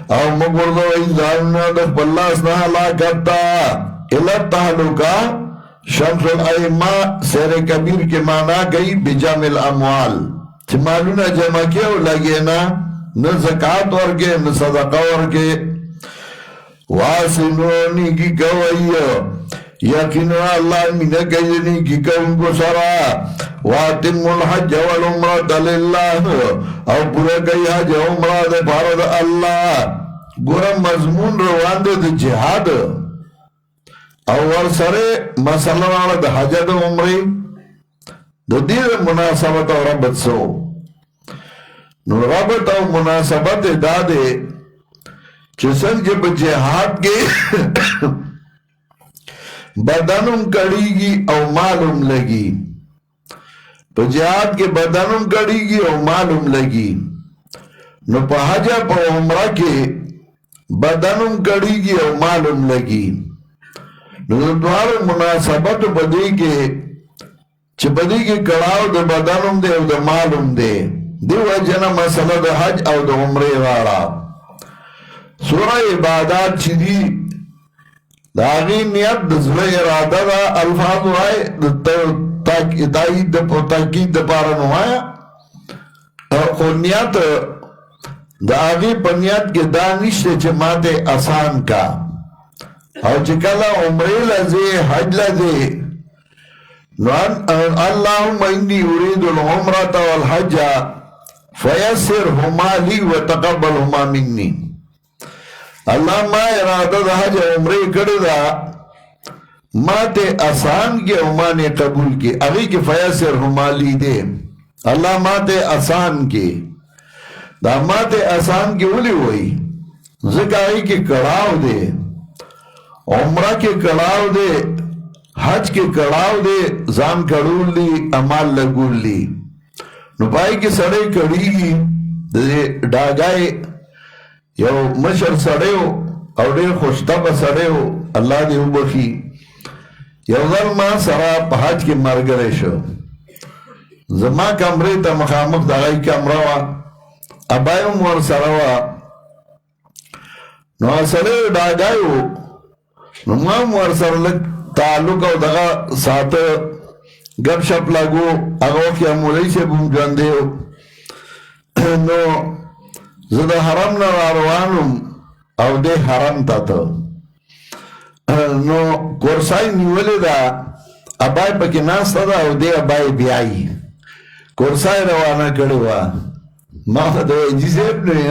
او مگردو ایزاننا دخ بلاسنا لا کرتا الات تحلقا شمس الائمہ سیر کبیر کے معنی گئی بجمع الاموال چھ مالونا جمع کیا ہو لگے نا نہ زکاة ورگے نہ صدقہ ورگے واسنونی کی گوئی یقینو اللہ منہ گئنی کی گوئی کو سرا واتم الحج والعمرات للہ او پورا گئی حج عمرات بھارد اللہ گورا مضمون روان دے جہاد اور سرے مسئلہ والا دا حج دا عمری دا دیر مناسبت اور ربط سو نو ربط اور مناسبت دا دے چسن جب جہاد کے بدنم کڑی گی او معلوم لگی تو جہاد کے بدنم کڑی گی او معلوم لگی نو پا حج پا عمرہ کے بدنم کڑی گی او معلوم لگی نو دوار مناسبت بدی کے چھ بدی کے کڑاو دے بدنم دے او دے معلوم دے دیو جنا مسئلہ دے حج او دے عمرے وارا سورہ عبادات چھ دی داغی نیت دزل ارادہ دا الفاظ ہوئے تاکید دا پارن ہوئے خو نیت داغی پنیت کے دانشتے چھ ماتے آسان کا اور چکلا عمرے لزے حج لزے اللہم انی ارید العمرة والحج فیسر ہما لی وتقبل ہما منی اللہ ما ارادہ دا حج عمرے کردہ ما تے آسان کے ہما نے قبول کی اگی کے فیسر ہما لی دے اللہ ما تے آسان کے دا ما تے آسان کے اولی ہوئی ذکائی کے کڑاو دے عمرہ کے کڑاو دے حج کے کڑاو دے زان کڑول لی امال لگول لی نپائی کے سڑے کڑی گی ڈاگائے یو مشر سڑے ہو اور دیر خوشتب سڑے ہو اللہ دے بخی یو ظلمہ سرا حج کے مرگرے شو زما کمرے تا مخامق داغائی کمروا ابائیو مور سروا نو سڑے ڈاگائے ہو نمام ورسر لگ تعلق او دغا سات گب شپ لگو اگو کیا مولی سے بم جاندے ہو نو زدہ حرم نواروانم او دے حرم تا تا نو کورسائی نیولی دا ابائی پکی ناستا دا او دے ابائی بیائی کورسائی روانہ کڑوا ما دو جیسیب نوی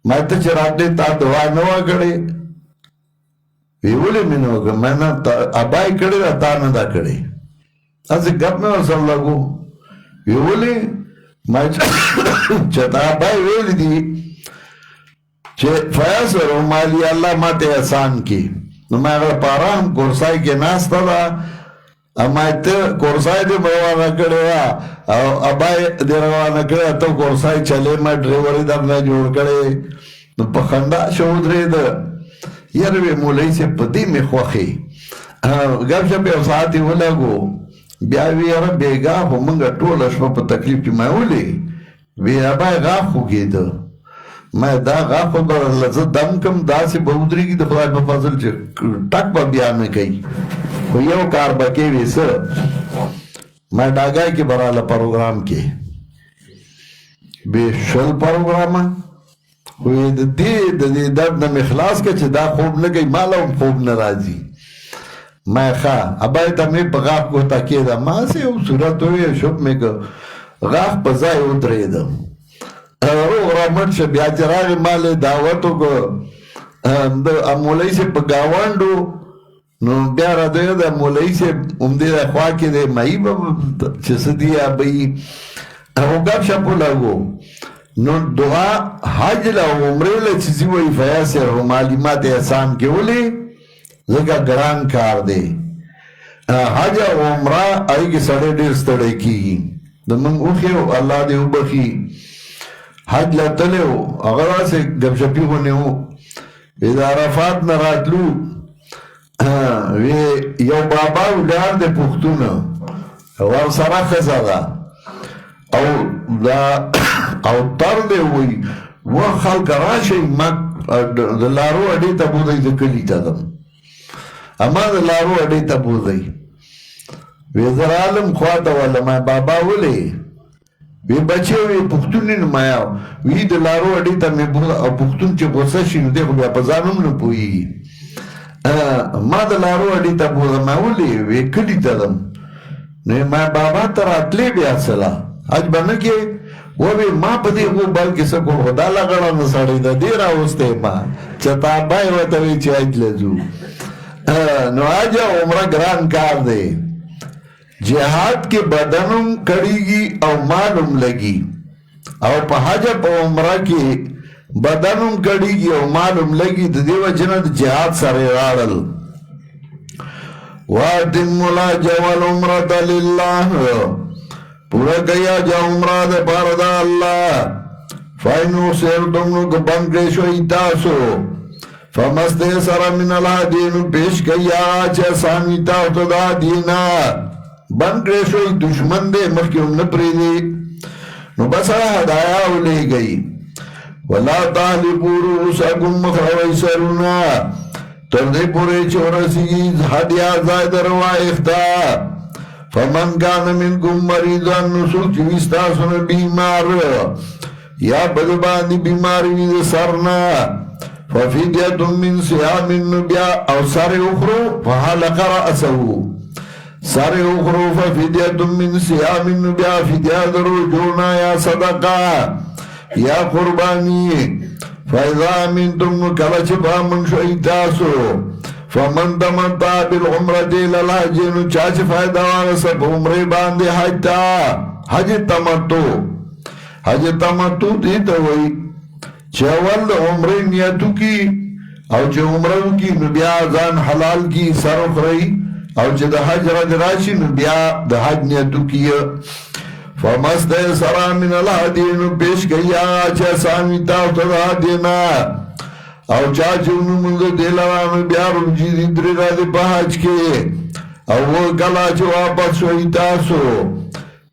ما تا چراب دے تا دعا نوا کڑے ویولی میں ہوگا میں نا ابائی کڑی دا تانا دا کڑی از گپ میں وصل لگو ویولی میں چتا ابائی ویلی دی فیاس ورو مالی اللہ ماتے احسان کی نو میں اگر پارا ہم کورسائی کے ناستا دا اما ایتے کورسائی دے مروانا کڑی دا ابائی دے روانا کڑی دا تو کورسائی چلے میں ڈریوری دا میں جوڑ کڑی نو پخندہ شہود رہی دا یروی مولی سے پدی میں خوخی گب شب افساتی ہو لگو بیاوی یرا بیگا ہو منگا ٹول اشپا پا تکلیف کی میں اولی وی ابای غاق ہو گی دا ما دا غاپا بر لزه دم کم دا سی بودری کی دا خدای په فضل چه ٹک با بیان نکی خو یو کار بکی ویسا ما ڈاگای کی برالا پروگرام کی بے شل پروگراما خوی دا دی درد نم اخلاص که چه دا خوب نگئی مالا هم خوب نرازی ما خواه ابای تا می پا غاپ کو تاکی دا ما سی او صورت ہوئی شب میں که غاپ پا زای ادره دا روغ رامت شا بیا چراغ مال دعوتو که مولی سے پا گاواندو نو بیا را دوی دا مولی سے امدی دا خواه که دے مئی با چس دیا بئی او گپ شپو لگو نو دعا حج لا عمره لا چیزی وی فیاسر و معلومات احسان کے ولی زکا گران کار دے حج و عمره آئی کی سڑے دیر ستڑے کی دا من اوخیو اللہ دے اوبخی حج لا تلے ہو اغلا سے گپ شپی ہونے ہو اذا عرفات نراتلو یو بابا اولار دے پختون وار سرا خزادا او تر دے ہوئی وہ خلق راشی دلارو اڈی تا بودای دکلی تا دم اما دلارو اڈی تا بودای ویزر عالم خواتا والا ما بابا ولی وی بچے وی پختونی نمایاو وی دلارو اڈی تا می بودا او پختون چه غصه شنو دے خو بیا پزانم نپوئی ما دلارو اڈی تا بودا ما ولی وی کلی تا دم نو ما بابا تر اتلی بیا سلا آج بنکی وہ بھی ماں پتی وہ بلکہ سکو خدا لگڑا نساڑی دا دیرا ہوستے ماں چتا بائی وطوی چاہت لزو نو آجا عمرہ گران کار دے جہاد کے بدنم کڑی گی او مالم لگی او پا حجا پا عمرہ کی بدنم کڑی گی او مالم لگی دا دیو جند جہاد سر راڑل وَاتِمُّ الْحَجَّ وَالْعُمْرَةَ لِلَّهِ پورا گیا جا عمرہ دے پاردا اللہ فائنو سیر تمنو کو بنکریشو ایتاسو فمستے سرا من اللہ دینو پیش گیا چا سامی تاوتو دا دینا بنکریشو ای دشمن دے مخیون نپری دی نو بسا ہدایا ہو لے گئی وَلَا تَعْلِقُوا رُؤُوسَكُمْ مَخْرَوَيْ سَرُونَا تردے پورے چورسی ہدیا زائد روائفتا فمن کان منکم مریضان نسوک چویستا سن بیمار یا بدبانی بیماری وید سرنا ففیدیت من سیام نبیا او سر اخرو فحلق رأسو سر اخرو ففیدیت من سیام نبیا فیدیت رجونا یا صدقا یا قربانی فَإِذَا مِنْتُمْ کلچ بامن شوئیتاسو فمن تمتع بالعمرة للحجین چاچ فائدہ وارسا پا عمرے باندے حج تا حج تمتو دیتا ہوئی چاول عمرے نیتو کی او چا عمرو کی نبیا ازان حلال کی سرخ رئی او چا دا حج رد راشی نبیا دا حج نیتو کی فمست سرا من الحدین پیش گیا چا سامی تاوتا دا دینا او چاچونو منگو دیلوانو بیارو جیدی دری را دی پاہج کے او وہ کلا چو واپس ہوئی تاسو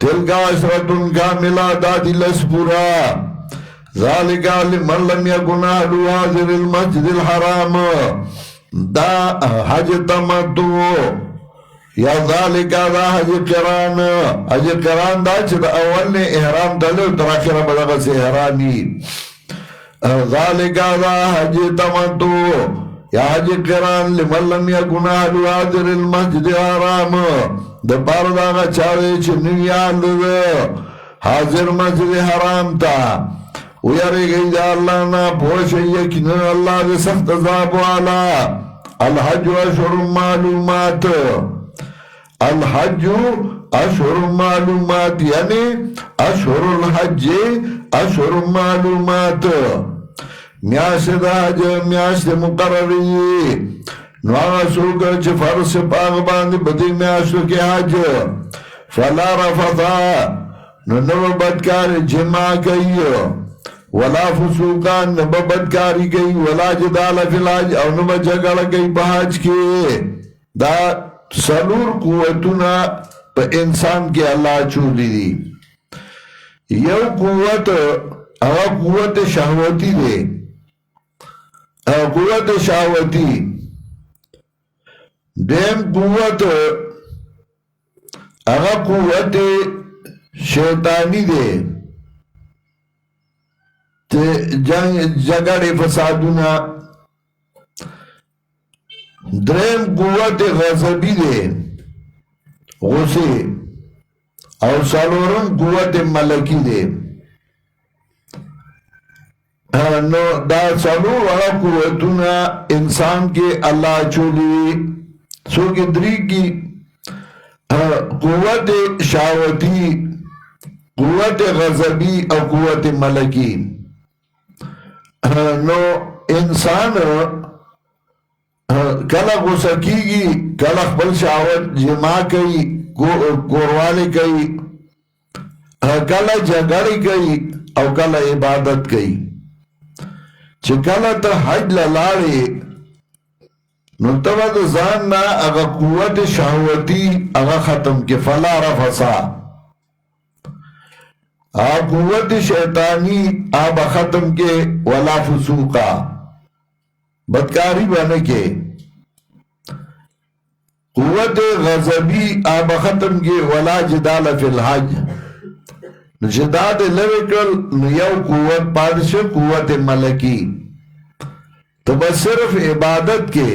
تلکا عشرتن کاملا دادی لسپورا ذالکا لمن لم یکن اہلو حاضر المسجد الحرام دا حج تمتو یا ذالکا دا حج قران دا چه دا اول نے احرام دلو تراخر بدغا سے احرامی ذالکا دا حج تمتو یا حج قران لمن لم یکن اهل حاضر المسجد الحرام دا پار داغا چاوے چنوی آل دا حاضر مسجد حرام تا ویاری گئی دا اللہ نا پوشی یکن اللہ دا سخت عذاب والا الحج اشہر معلومات الحج اشہر معلومات یعنی اشہر الحج اشہر معلومات میاش دا حج میاش دا مقرری نو آغا سوکا چه فرس پاغ باندی بدی میاشتو کی حج فلا رفضا نو نو بدکاری جمع کئی ولا فسوقان نو بدکاری کئی ولا جدال فی الحج او نو جگڑ کئی بحج کی دا سلور قوتنا پا انسان کی اللہ چولی دی یو قوت اغا قوت شهوتی دے قوت شهوتی دیم قوت اغا قوت شیطانی دے جگڑ فسادونا درم قوت غضبی دے غصے اور سالورم قوت ملکی دے نو دا سالور والا قوتونا انسان کے اللہ چولی سو کے دری کی قوت شاوتی قوت غضبی اور قوت ملکی نو انسان کلا غصہ کی گی کلا خپل شاوت جمع کئی گوروالی کئی کلا جگڑی کئی او کلا عبادت کئی چه کلا تا حج للاڑی نو تبا دا زان نا اگا قوت شاوتی اگا ختم کے فلا رفسا قوت شیطانی آبا ختم کے ولا فسوقا بدکاری بنے کے قوت غضبی آبا ختم کے ولا جدال فی الحج جداد لرکل نیو قوت پادش قوت ملکی تو بس صرف عبادت کے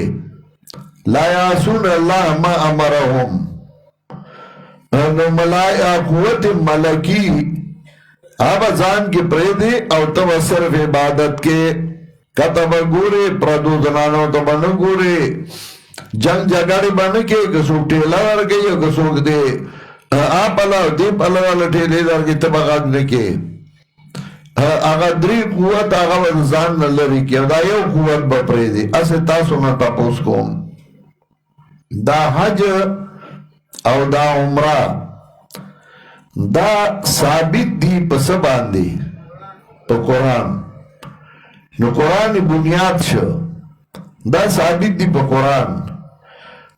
لا یعصون اللہ ما امرهم نو ملائے قوت ملکی آبا زان کے پریدے او تب صرف عبادت کے کتب گورے پردو زنانو تب نگورے جنگ جگڑی بن کے کسوک ٹیلا ور گئی کسوک دے آپ اللہ دیپ اللہ والا ٹیلے دار کی طبقات نکے آگا دری قوت آگا وزان نلری کیا دا یو قوت بپرے دے اسے تاسو نا تپوس کوم دا حج او دا عمرہ دا ثابت دی پس باندی پا قرآن نو قرآن بنیاد شو دا ثابت دی پا قرآن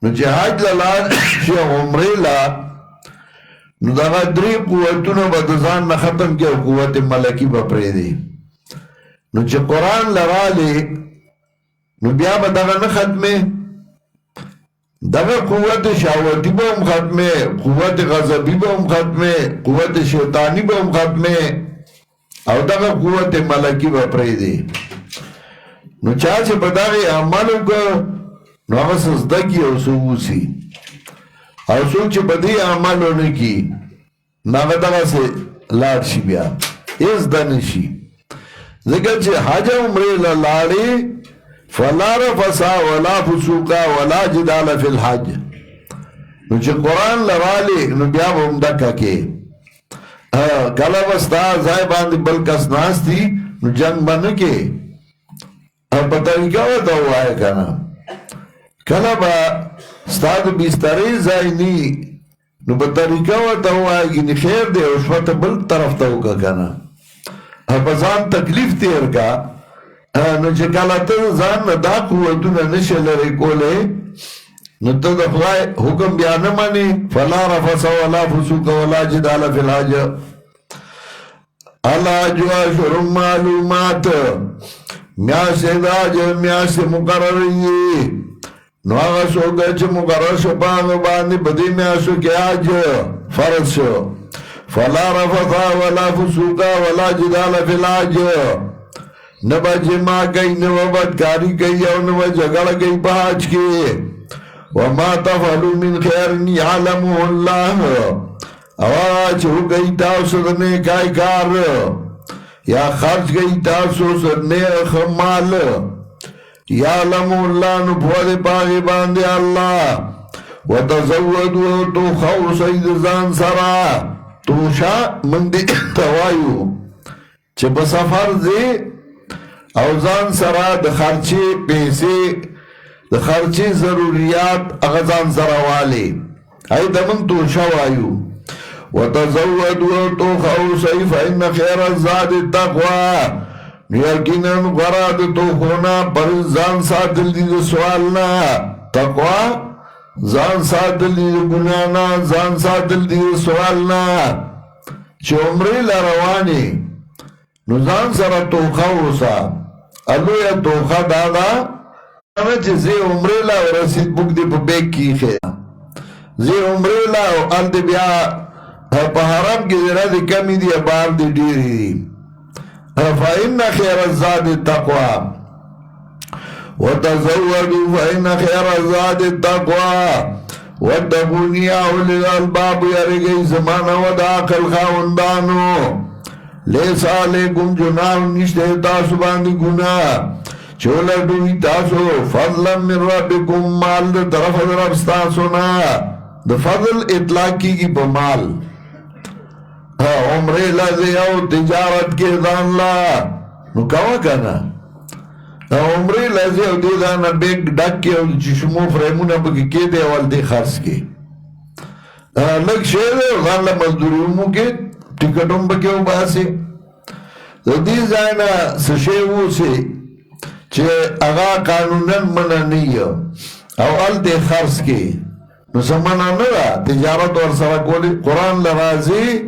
نو چه حج لالان شو عمرے لا نو دا دری قوتونو با دزان نا ختم کیا قوت ملکی با پریدی نو چه قرآن لرالی نو بیا با دا نا ختمه دا قوت شاوتی با ہم ختمه قوت غضبی با ہم ختمه قوت شیطانی با ہم ختمه او دا قوت ملکی با پریدی نو چاہ چه بداغی عملو که نو آغا سزدکی او سووسی او سوچ بدی عملو نکی ناغدغا سے لارشی بیا اس دنشی ذکر چه حج عمری لاری فلا رفسا ولا فسوقا ولا جدال فی الحج نو چه قرآن لرالی نو بیا بمدکا کے کلا بستا زائی باندی بلکس ناستی نو جنگ بنکے پتاوی کیا ہوا ہے کنا کلا با ستاد بیستاری زائی نی نو بطریقہ وطا ہوا ہے گی خیر دے اس وقت بلک طرف تا ہوگا کنا بزان تکلیف تیر کا نو چه کالا تا زان دا قوتو نا نشل رکولے نو تا دا خدای حکم بیانمانی فلا رفس ولا فسوق ولا جدال فی الحج اللہ جو اشہر معلومات میاس داج میاس مقرری نو آغا سوگا چه مقرر شپانو باندی بدی میاسو کی آج فرض شو فلا رفضا ولا فسوقا ولا جدال فی الحج نبا جمع گئی نبا بدکاری گئی او نبا جگڑ گئی پاچ کی وما تفعلو من خیر یعلمو اللہ آواز ہو گئی تاؤسو دنے کائی کار یا خرچ گئی تاؤسو سدنے خمال یعلمو اللہ نبواد پاگی باندے اللہ وتزودو تو خو سید زان سرا تو شا مندی توایو چه بسفر دے او زان سرا د خرچی پیسے د خرچی ضروریات اغزان سرا والی ای دمن تو شوایو وتزودو تو خوصی فإن خیر الزاد التقوی یقیناً غراد تو خونا پر زان ساتل دید سوالنا تقوی زان ساتل دید گنانا زان ساتل دید سوالنا چه عمری لروانی نو ځان سره توخه اوسه الویه توخه دادا چې زی عمره لا ورسید بوک دی په بیگ کی خیر زی عمره لا او ال دی بیا په حرم کې زیرا دی کمی دی بار دی ډیری دی فإن خیر الزاد التقوى وتزودوا فإن خیر الزاد التقوى واتقون یا اولی الالباب یارگئی زمانہ و دا عقل خاوندانو لیسا علیکم جناح نشتے تاسو باندی گناہ چولا دوی تاسو فضلا من ربکم مال دا طرف در ابستاسونا دا فضل اطلاق کی پا مال عمره لازی او تجارت کے دان لا نو کوا کنا عمره لازی او دی دانا بیگ ڈک کے او چشمو فریمونا بکی کے دے اول دی خرس کے لگ شیر دان لا مزدوری امو کے ٹکٹوں بکی او باسی دی زائنا سشیوو سے چه اغا قانونن منع نیو او ال دی خرس کے نو سمنا نرا تجارت ور سره کولی قرآن لرازی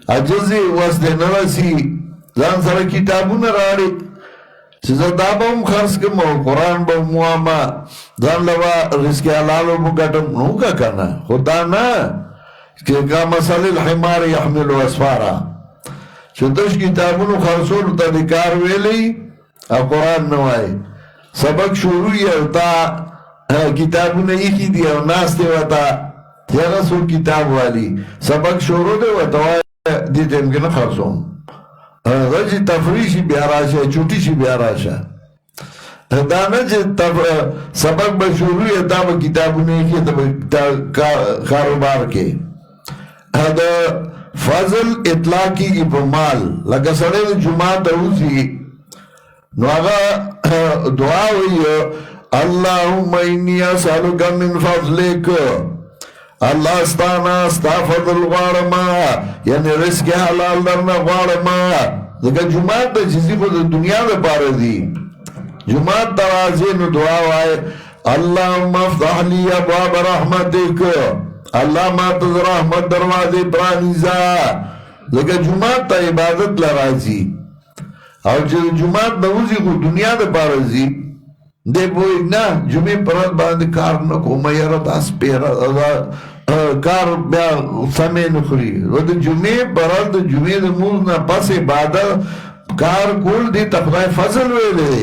عجزی وست نرسی زان سره کتابون راڑی چه زدابا هم خرس کم او قرآن با مواما زان لوا رزق حلالو مگتم نو کا کنا خدا نا که مسل الحمار یحملو اسفارا چه دش کتابونو خرسولو تا دکار ویلی او قرآن نوائی سبق شروعی او تا کتابونه ایخی دی او ناستی و تا تیغا سو کتاب والی سبق شروع دی و توائی دی تیمکن خرسون رجی تفریشی بیاراشا چوٹیشی بیاراشا دانا چه سبق بشروعی تا با کتابونه ایخی تا کاروبار کے دا فضل اطلاقی کی پا مال لگا سڑے جمعہ تاوزی نو آغا دعا ہوئی اللہم انی اسالک من فضلک اللہ استانا استا فضل غارما یعنی رزق حلال درنا غارما دیکھا جماعت تا چیزی خود دنیا دے پارے دی جماعت ترازی نو دعا ہوئی اللہم افتح لی ابواب رحمتک اللہ ماتز رحمت دروازے پرانیزا دیکھا جماعت تا عبادت لرازی او چې جمعات نوزی خو دنیا ده پارزی ده بوئی نا جمعی پرد باندې کار نکو میرا داس پیرا کار بیا سمی نخوری و ده جمعی پرد جمعی ده موز نا پس عبادت کار کول دی تخدای فضل ویلے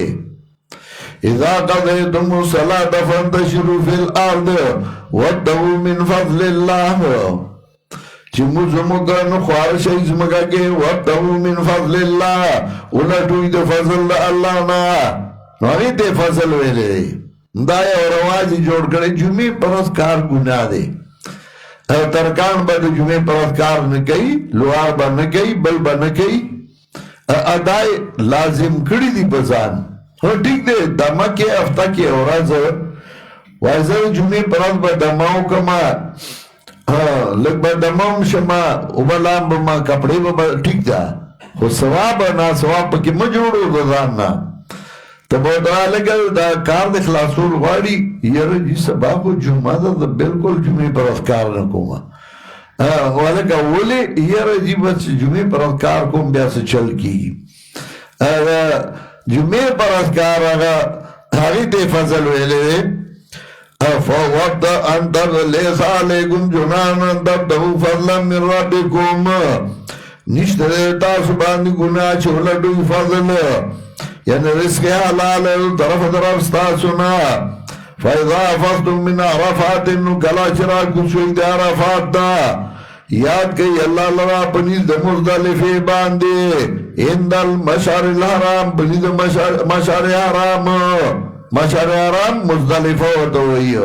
اذا قضیتم الصلاة فانتشروا فی الارض وابتغوا من فضل اللہ چی موزمگا نخوارش ایزمگا کے وابتغوا من فضل اللہ اولٹوی دے فضل اللہ نا نوی دے فضل ویلے دایا و روازی جوڑ کرے جمعی پرس کار گناہ دے ترکان با دے جمعی پرس کار نکئی لوار با نکئی بل با نکئی ادائی لازم کری دی بزان ٹھیک دے دما کے افتہ کے اوراز وائزر جمعی پرس با دماؤ کما لگ با دمام شما اوبلام با ما کپڑے با ٹھیک دا خو سواب نا سواب پا کی مجوڑو دزان نا تب دا لگا دا کار دا خلاصول غاری یر جی سبا کو جمعہ دا بلکل جمعی پر افکار نکو ما ولکا ولی یر جی بس جمعی پر افکار کم بیاس چل کی جمعی پر افکار آگا حقی تے فضل ویلے فوقت انتر لیسا علیکم جنان تبتغو فضلا من ربکم نشتر تاسو باندی گناہ چولا دوی فضل یعنی رزق حلال طرف طرف ستاسونا فاذا فضتم من عرفات کلا چرا کسوئی دی عرفات دا یاد کئی اللہ لرا پنیز دا مزدلفی باندی اندل مشار الحرام پنیز مشار حرام مشار حرام مزدلفہ ہوتا ہوئی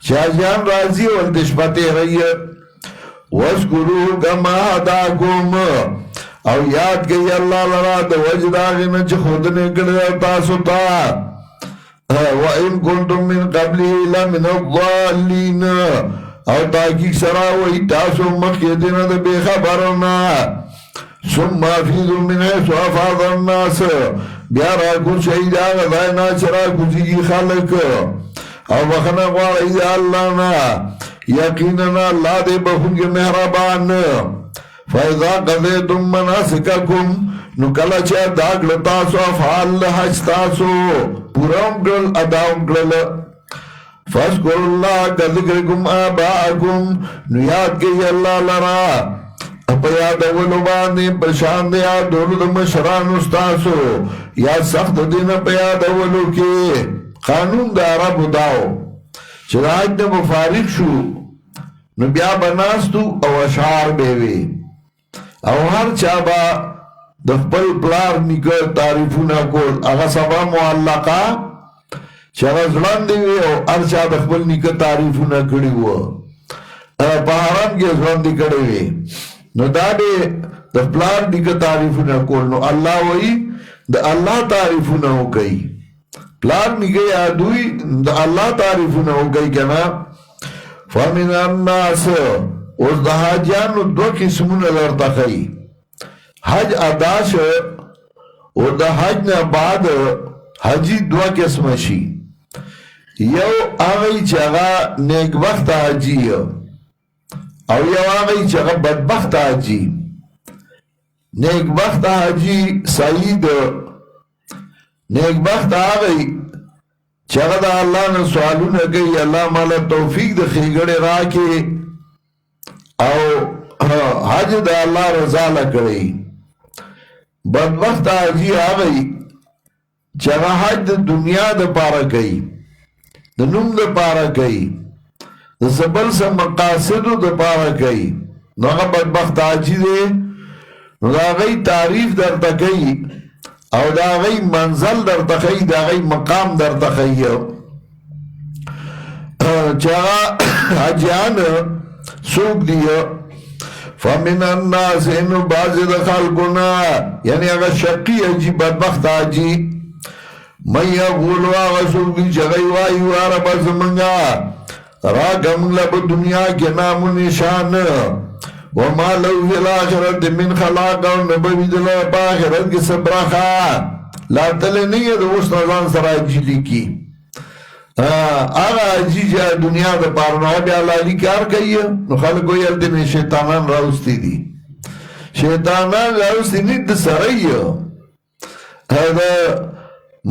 شاہجان رازی والدشپتی رئی وَاسْكُرُوا كَمَا هَدَاكُمْ او یاد کئی اللہ لرا دا وجد آغینا چھ خود نکڑے تاسو تا وَإِن كُنْتُم مِّن قَبْلِهِ لَمِنَ الضَّالِّينَ او تاکیق سراوئی تاسو مخیدنا دا بے خبرنا ثم افیدو من حیث افاظ الناس بیارا کن شہید آغا دائنا چرا کسی خلق او بخنا قوار اید اللہ نا یقیننا اللہ دے بخون کے مہربان فَإِذَا قَضَيْتُم مَّنَاسِكَكُمْ نو کله چې ادا کړل تاسو افعال حج تاسو پورا کړل ادا کړل فاذکروا الله کذکرکم آباءکم نو یاد کړئ الله لرا په یادولو باندې پرشان دی یادولو د مشرانو ستاسو یا سخت دین په یادولو کې قانون د عربو داو چې د حج نه مفارغ شو نو بیا بناستو او اشعار بیوی او هر چا با د خپل پلار نیکه تعریفونه کول هغه سبا معلقه چې هغه ځلاندې وي او هر چا د خپل نیکه تعریفونه کړي وو په حرم کې ځلاندې کړي وي نو دا دې د پلار نیکه تعریفونه کول نو الله وایي د الله تعریفونه وکړي پلار نیکه یادوي د الله تعریفونه وکړي کنه فمن الناس اوس د حاجیانو دو قسمونه درته ښیي حج ادا شو او د حج نه بعد حجی دو قسمه شي یو هغه چې هغه نیکبخت حاجی او یو هغه چې هغه بدبخت حاجی نیکبخت حاجی سعید نیکبخت هغه چې هغه د الله نه سوالونه کوي الله مالا توفیق د ښېګړې راکړي او حج د الله رضا لکړي بدبخت حاجی هغه چې هغه حج د دنیا د پاره کوي د نوم د پاره کوي د سبل سم مقاصدو د پاره کوي نو هغه بدبخت حاجی دی نو د هغې تعریف درته کوي او د هغې منزل درته ښیي د هغې مقام درته ښیي چې هغه حاجیان څوک دي فمن الناس انو بعض د خلقنا یعنی اگر شقی حجی بدبخت حجی من یقولو آغا سوکی چغی وائی واربا زمنگا راکا منگلا با دنیا کے نام و نشان وما لو فی الاخرت من خلاقا و نبوی دلو پا آخرت کی سبرخا لا تلے نہیں ہے تو اس نظام سر حجی لکی آغا حجی جا دنیا دا پارنا بیا لالی کار کئی نو خلقو یلتی میں شیطانان راوستی دی شیطانان راوستی نید سرائی دا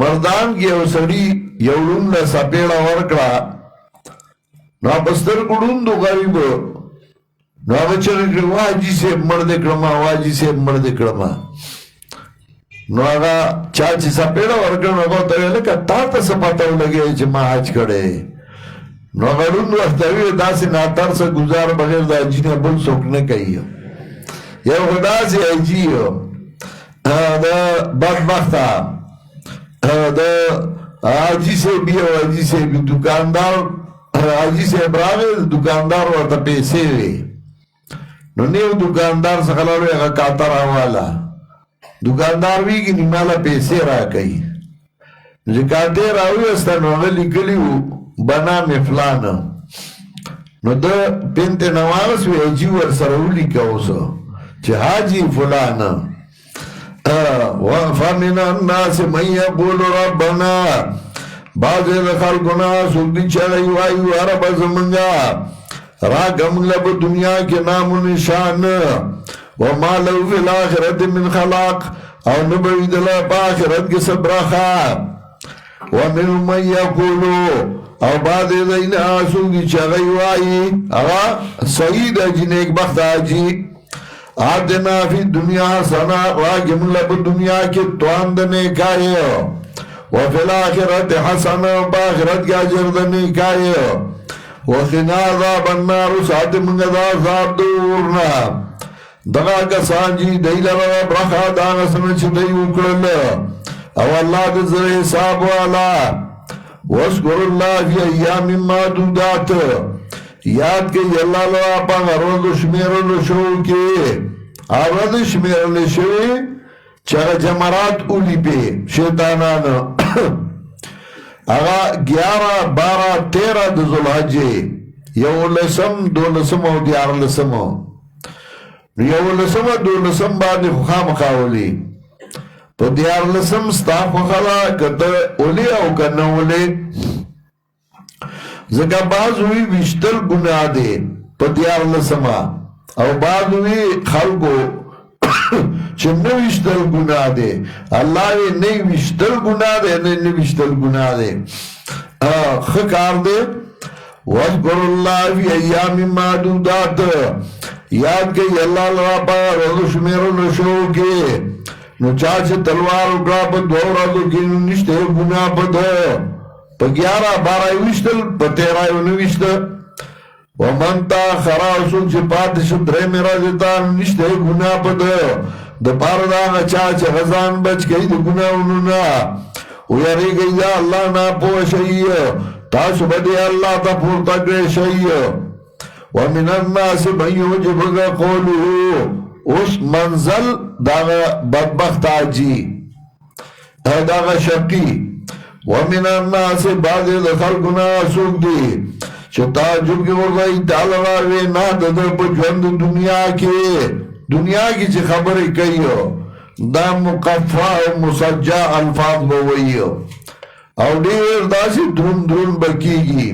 مردان کی او سڑی یولون دا سپیڑا ورکڑا نو بستر کڑون دو غریب نو آغا چرکڑ واجی سے مرد کرما واجی سے مرد کرما نو آغا چاچی سپیڑا ورکڑ نو آغا تاوی لکا تا تا سپاتاو لگے چی ما حج کڑے نو آغا رون وقت تاوی دا سی ناتر سا گزار بغیر دا جینا بل سوکنے کئی یا خدا سی ایجی دا بدبختا دا آجی سے بھی او آجی سے بھی دکاندار آجی سے براغے دکاندار ورطا پیسے وے نو نیو دکاندار سخلالوی اگا کاتر آوالا دکاندار بھی کی نمالا پیسے را کئی نو کاتے راوی استا نو اگا لکلیو بنا میں فلانا نو دا پینت نوارس وی ایجی ور سرولی کاؤسا چه حاجی فلانا وَفَمِنَ النَّاسِ مَنْ يَقُولُ رَبَّنَا بعض خلقنا سوکتی چاہی وائیو عرب زمنگا راکا منگلب دنیا کے نام و نشان وَمَا لَوْ فِي الْآخِرَةِ مِنْ خَلَاق او نبوی دلہ پا آخرت کے سبرخا وَمِنُ مَنْ يَقُولُ او بعض دین آسوکی چاہی وائی اگا سعید اجی نیک بخت آجی آتنا فی دنیا حسنا راکم لب دنیا کے تواندنے کائے وفی الاخرت حسنا باخرت کا جردنے کائے وخنا عذاب النار ساتھ منگد عذاب دورنا دغا کسان جی دیل رب رخا دانسن چھ دی اکرل او اللہ دزر حساب والا وذکر اللہ فی ایام معدودات یاد کہ اللہ لو آپا غرد شمیرل شو کے آرد شمیرل شوی چاگا جمرات اولی پہ شیطانان آگا 11 12 13 دزل حجے یو لسم دو لسم او دیار لسم یو لسم دو لسم بانی خام خاولی پا دیار لسم ستاف خلا کتا اولی او کنا اولی زکا باز ہوئی وشتر گناہ دے پا دیار لسما او باز ہوئی خلقو چې نوشتل گناه دے اللہ وی نوشتل گناه دے نوشتل گناه دے خکار دے وَاذْكُرُ اللَّهَ فِي أَيَّامٍ مَّعْدُودَاتٍ یاد کئی اللہ لرا پا رضو شمیرو نشو کے نو چاچے تلوار اکڑا پا دو رضو کی نشتے گناہ پا دو پا 11-12 وشتل پا 13 نوشتل ومن تا خراؤسون چه پاتش درے میرا دیتا نشتے گناہ پا دو دا پاردانا چاچے غزان بچ گئی دا گناہ انونا ویاری گئی دا اللہ نا پوشئی تاسو بدی اللہ تا پورتا گئے شئی ومن الناس من یعجبک قولہ اس منزل داغا بدبخت آجی داغا شقی ومن الناس بعد خلقنا سوک دی چه تعجب کی ورغی تعالی نا دادر پا جوند دنیا کی چه خبری کئیو دا مقفع و مسجع الفاظ بوئیو او دیر داسی درون بکیگی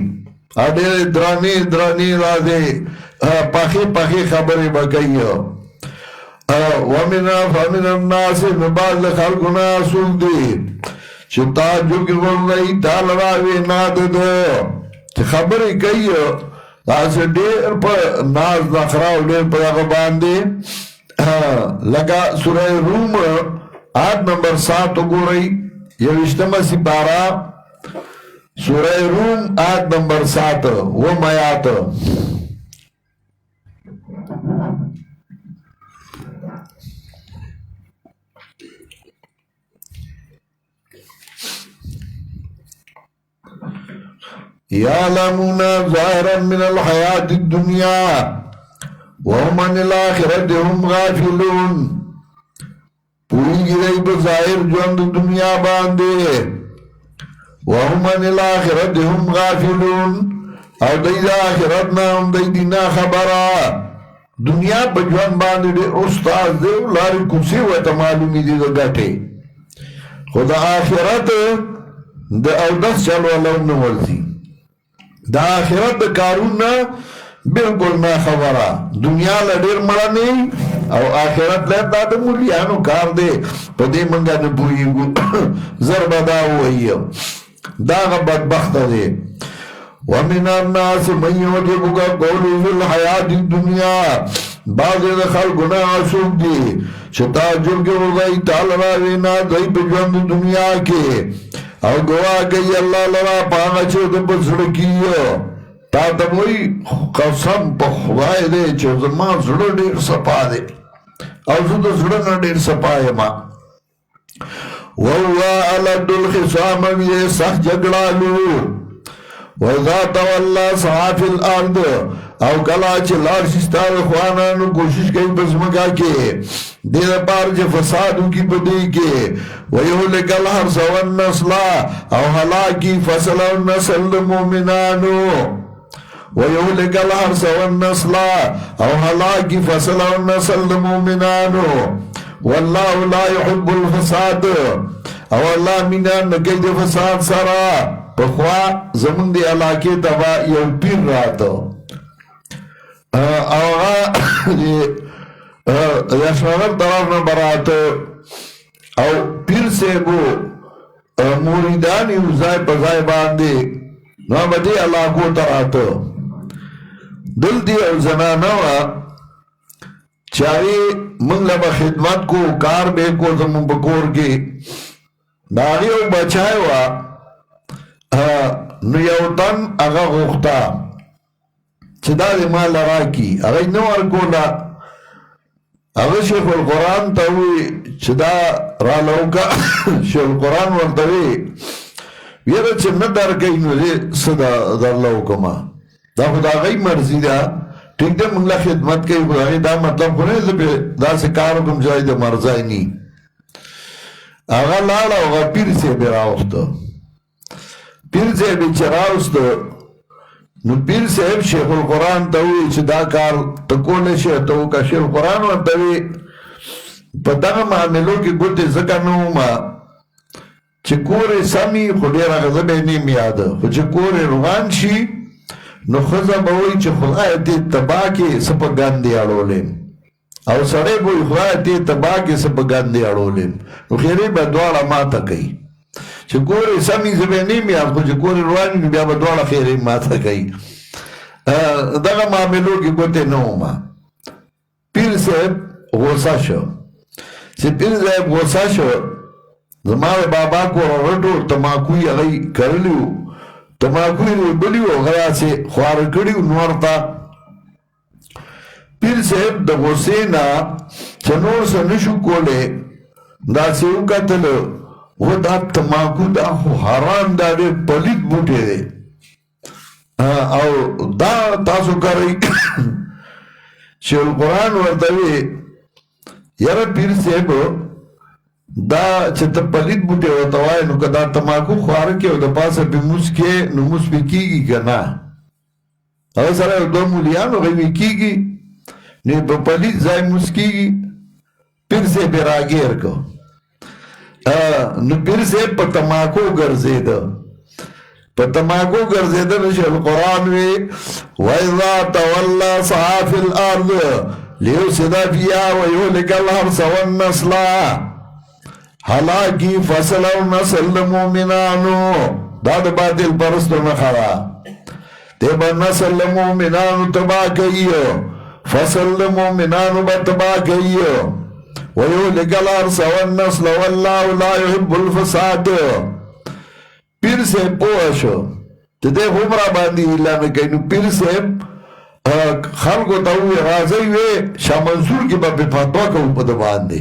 او دیر درانی رازے پاخی خبری بکیو ومن الناس نبال خلقنا سوک دی چه تعجب کی ورغی تعالی نا دادر چه خبری کئیو داسی دیر پا ناز نخراو دیر پا یقا باندے لگا سورہ روم 8 نمبر 7 گو رئی یوشتمہ سپارہ سورہ روم 8 نمبر 7 وہ میات یعلمون ظاہرا من الحیات الدنیا وهم عن الاخرت هم غافلون پوری گئی بظاہر جوند دنیا باندے وهم عن الاخرت هم غافلون او دی دا آخرتنا هم دی دینا خبرا دنیا پا جوند باندے دے استاز دے لاری کسی ویتا معلومی دی دا گٹے خدا آخرت دا او 10 چلو اللہ نورزی دا آخرت دا کارون نا بالکل نا خبرہ دنیا لڑیر مرا نہیں او آخرت لیتا دا مولیانو کار دے پا دے منگا نبوئی گو ضربہ دا ہوئی داغا بدبخت دے ومن الناس من یعجبک قولو فی الحیات الدنیا بعض دخل گناہ سوک دی چتا جل کے وضعی تعالی راوینا دائی پہ جوند دنیا کے او گواہ گئی اللہ لرا پانا چھو دن پر سڑکیو تا تبوئی قسم پا خدای دے چو زمان زڑا دیر سپا دے او زدو زڑا دیر سپا ما وَوَا عَلَدُ الْخِصَامَ وِيَ سَخ جگڑالو وَإِذَا تَوَلَّا صَحَافِ الْأَرْضِ او کلا چه لارشستار خوانانو کوشش کئی بزمکا کے دیر پار چه فسادو کی بدی کے وَيُهْلِكَ الْحَرْسَ وَالنَّسْلَ او حلاکی فصل و نسل مومنانو وَيُهْلِكَ الْحَرْسَ وَالنَّسْلَ او حلاکی فصل و نسل مومنانو واللہ لا يحب الفساد او اللہ منان نکی دی فساد سرا پخوا زمن دی علاقے تبا یو پیر راتو یشنگر طرف نبراتو او پیر سے بو موریدانی اوزائی پزائی باندے نو بدی علاقو تراتو دل دی او زنانوا چاہی من لبا خدمت کو کار بے کو زمون بکور کی داغی او بچائے وا نیوتن اغا غوختا چدا دی مال لرا کی اغی نو ارکولا اغی شیخ القرآن تاوی چدا را لوکا شیخ القرآن ورطوی ویرا چه ندر کئی نو دی صدا در لوکما دا خدا غی مرزی دا ٹھیک دے منگلہ خدمت کئی خدای دا مطلب کنے دا سے کارو کم جائی دا مرزائی نی آغا لالا آغا پیر سے بے راوستا پیر سے بے چراوستا نو پیر صاحب شیخ القرآن تاوی چه دا کار تکولے شیخ تاو کا شیخ القرآن ورطوی پتنگ معاملو کی گوٹے زکانو ما چه کور سمی خودی را غضبه نیم یاد خو چه کور روان شی نو خزا باوی چه خدای تی تبا کی سپا گندی آلولیم او سړی به وي خدای ته تبا کې څه په ګاندې اړولې نو خیرې به دواړه ماته کوي چې ګورې سمې زه به نه یم یاد خو چې ګورې روان وي بیا به دواړه خیرې ماته کوي دغه معاملو کې ګوتې نه ومه پیر صاحب غوسه شو چې پیر صاحب غوسه شو زما د بابا کور رټو تماکو یې هغوی کرلي وو تماکو یې روبلي وو هغه داسې خواره کړي وو نور ته پیر صاحب د غوسې نه چې نور څه نشو کولی داسې وکتل و دا تماکو دا خو حرام دا ډېر پلید بوټی دی او دا تاسو کوئ چې القرآن ورته وی یاره پیر صاحب دا چې ته پلید بوټی ورته وایې نو که دا تماکو خواره کې او د پاسه پې موس کې نو موس پې کېږي که نه هغه سره یو دوه مولیان هغوی وی کېږي نو په پلید ځای موس کېږي پیر صاحب یې راګیر کو نو پیر صاحب په تماکو ګرځېده په تماکو ګرځېده نو چې القرآن وی وَإِذَا تَوَلَّى سَعَى فِي الْأَرْضِ لِيُفْسِدَ فِيهَا وَيُهْلِكَ الْحَرْثَ وَالنَّسْلَ هلاکی فصل او نسل د مومنانو دا د باطل پرستو نښه ده دی به نسل د مومنانو تباه کوي فصل د مومنانو به تباه کوي ویهلک الحرث والنسل والله لا يحب الفساد پیر صاحب پوه شو چې دی هم را باندې اعلان کوي نو پیر صاحب خلکو ته ووایي راځئ وی شاه منصور کې به پې فتوا کوو په ده باندې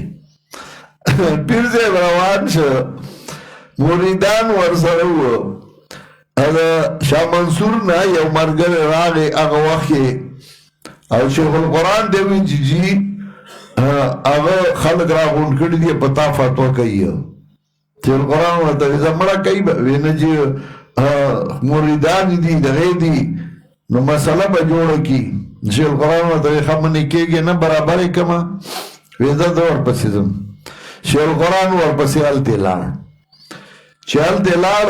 پیر صاحب روان شو مریدان ورسره وو شاه منصور نه یو ملګری راغی هغه وخت کې او شیخ القرآن دی وی چې جی هغه خلک راغونډ کړي دي په تا فتوا کوي شیخ القرآن ورته وی زه مړه کوي وی نه چې مریدان دي دغې دي نو مسله به جوړه کړي شیخ القرآن ورته وی ښه منې کېږي نه برابر یې کړمه وی زه ورپسې ځم شیخ القرآن ورپسې هلته لاړ چې هلته لاړ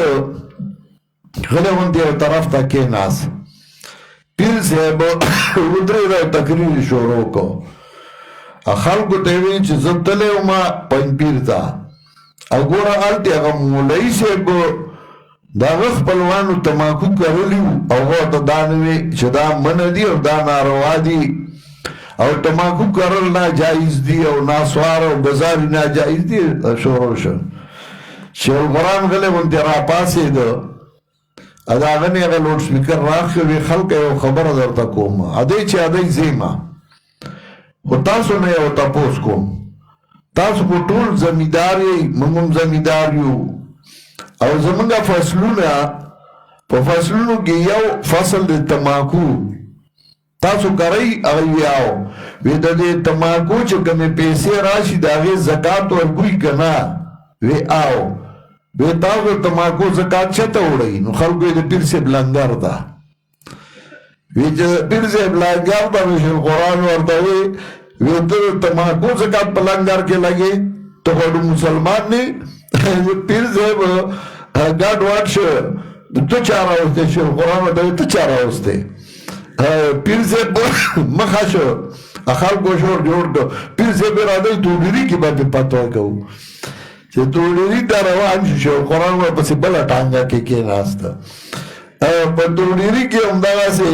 غلی غوندې یو طرف ته کېناست پیر صاحب ودرېد او تقریر یې شروع کړو خلکو ته یې ویل چې زه تللی ومه پنجپیر ته او ګوره هلته هغه مولوي صاحب د هغه خپلوانو تماکو کرلي وو او هغه ورته دا نه وی چې دا منع دي او دا ناروا دي او تماکو کرل ناجایز دی او ناسوار او بزاری ناجایز دی شروع شو شیخ القرآن غلی غوندې راپاڅېده د هغه نه هغه لوډ سپیکر راښکه وی خلکه یو خبره درته کوم ادی چې ادی ځیمه خو تاسو نه یو تپوس کوم تاسو خو ټول زمیندار یې موږ هم زمیندار یو او زمونږ فصلونه په فصلونو کې یو فصل د تماکو تاسو کرئ هغه ویاو وی د دې تماکو چې کومې پیسې راشي د هغې زکات ورکوي که نه وی آو وی تاسو تماکو زکات چېرته وړئ نو خلکو یې د پیر صاحب لنګر ده وی چې پیر صاحب لنګر ده نو شیخ القرآن ورته وی وی ته د تماکو زکات په لنګر کې لګې ته خو مسلمان نه پیر صاحب ګډ وډ شو ته چا راوستی شیخ القرآن ورته وی ته چا راوستی پیر صاحب مخه شو خلکو شور جوړ کړو پیر صاحب راځئ توډیري کې به فتوا کوو چې توډیري ته روان شو شیخ القرآن ورپسې بله ټانګه کې کېناسته په توډیري کې همدغسې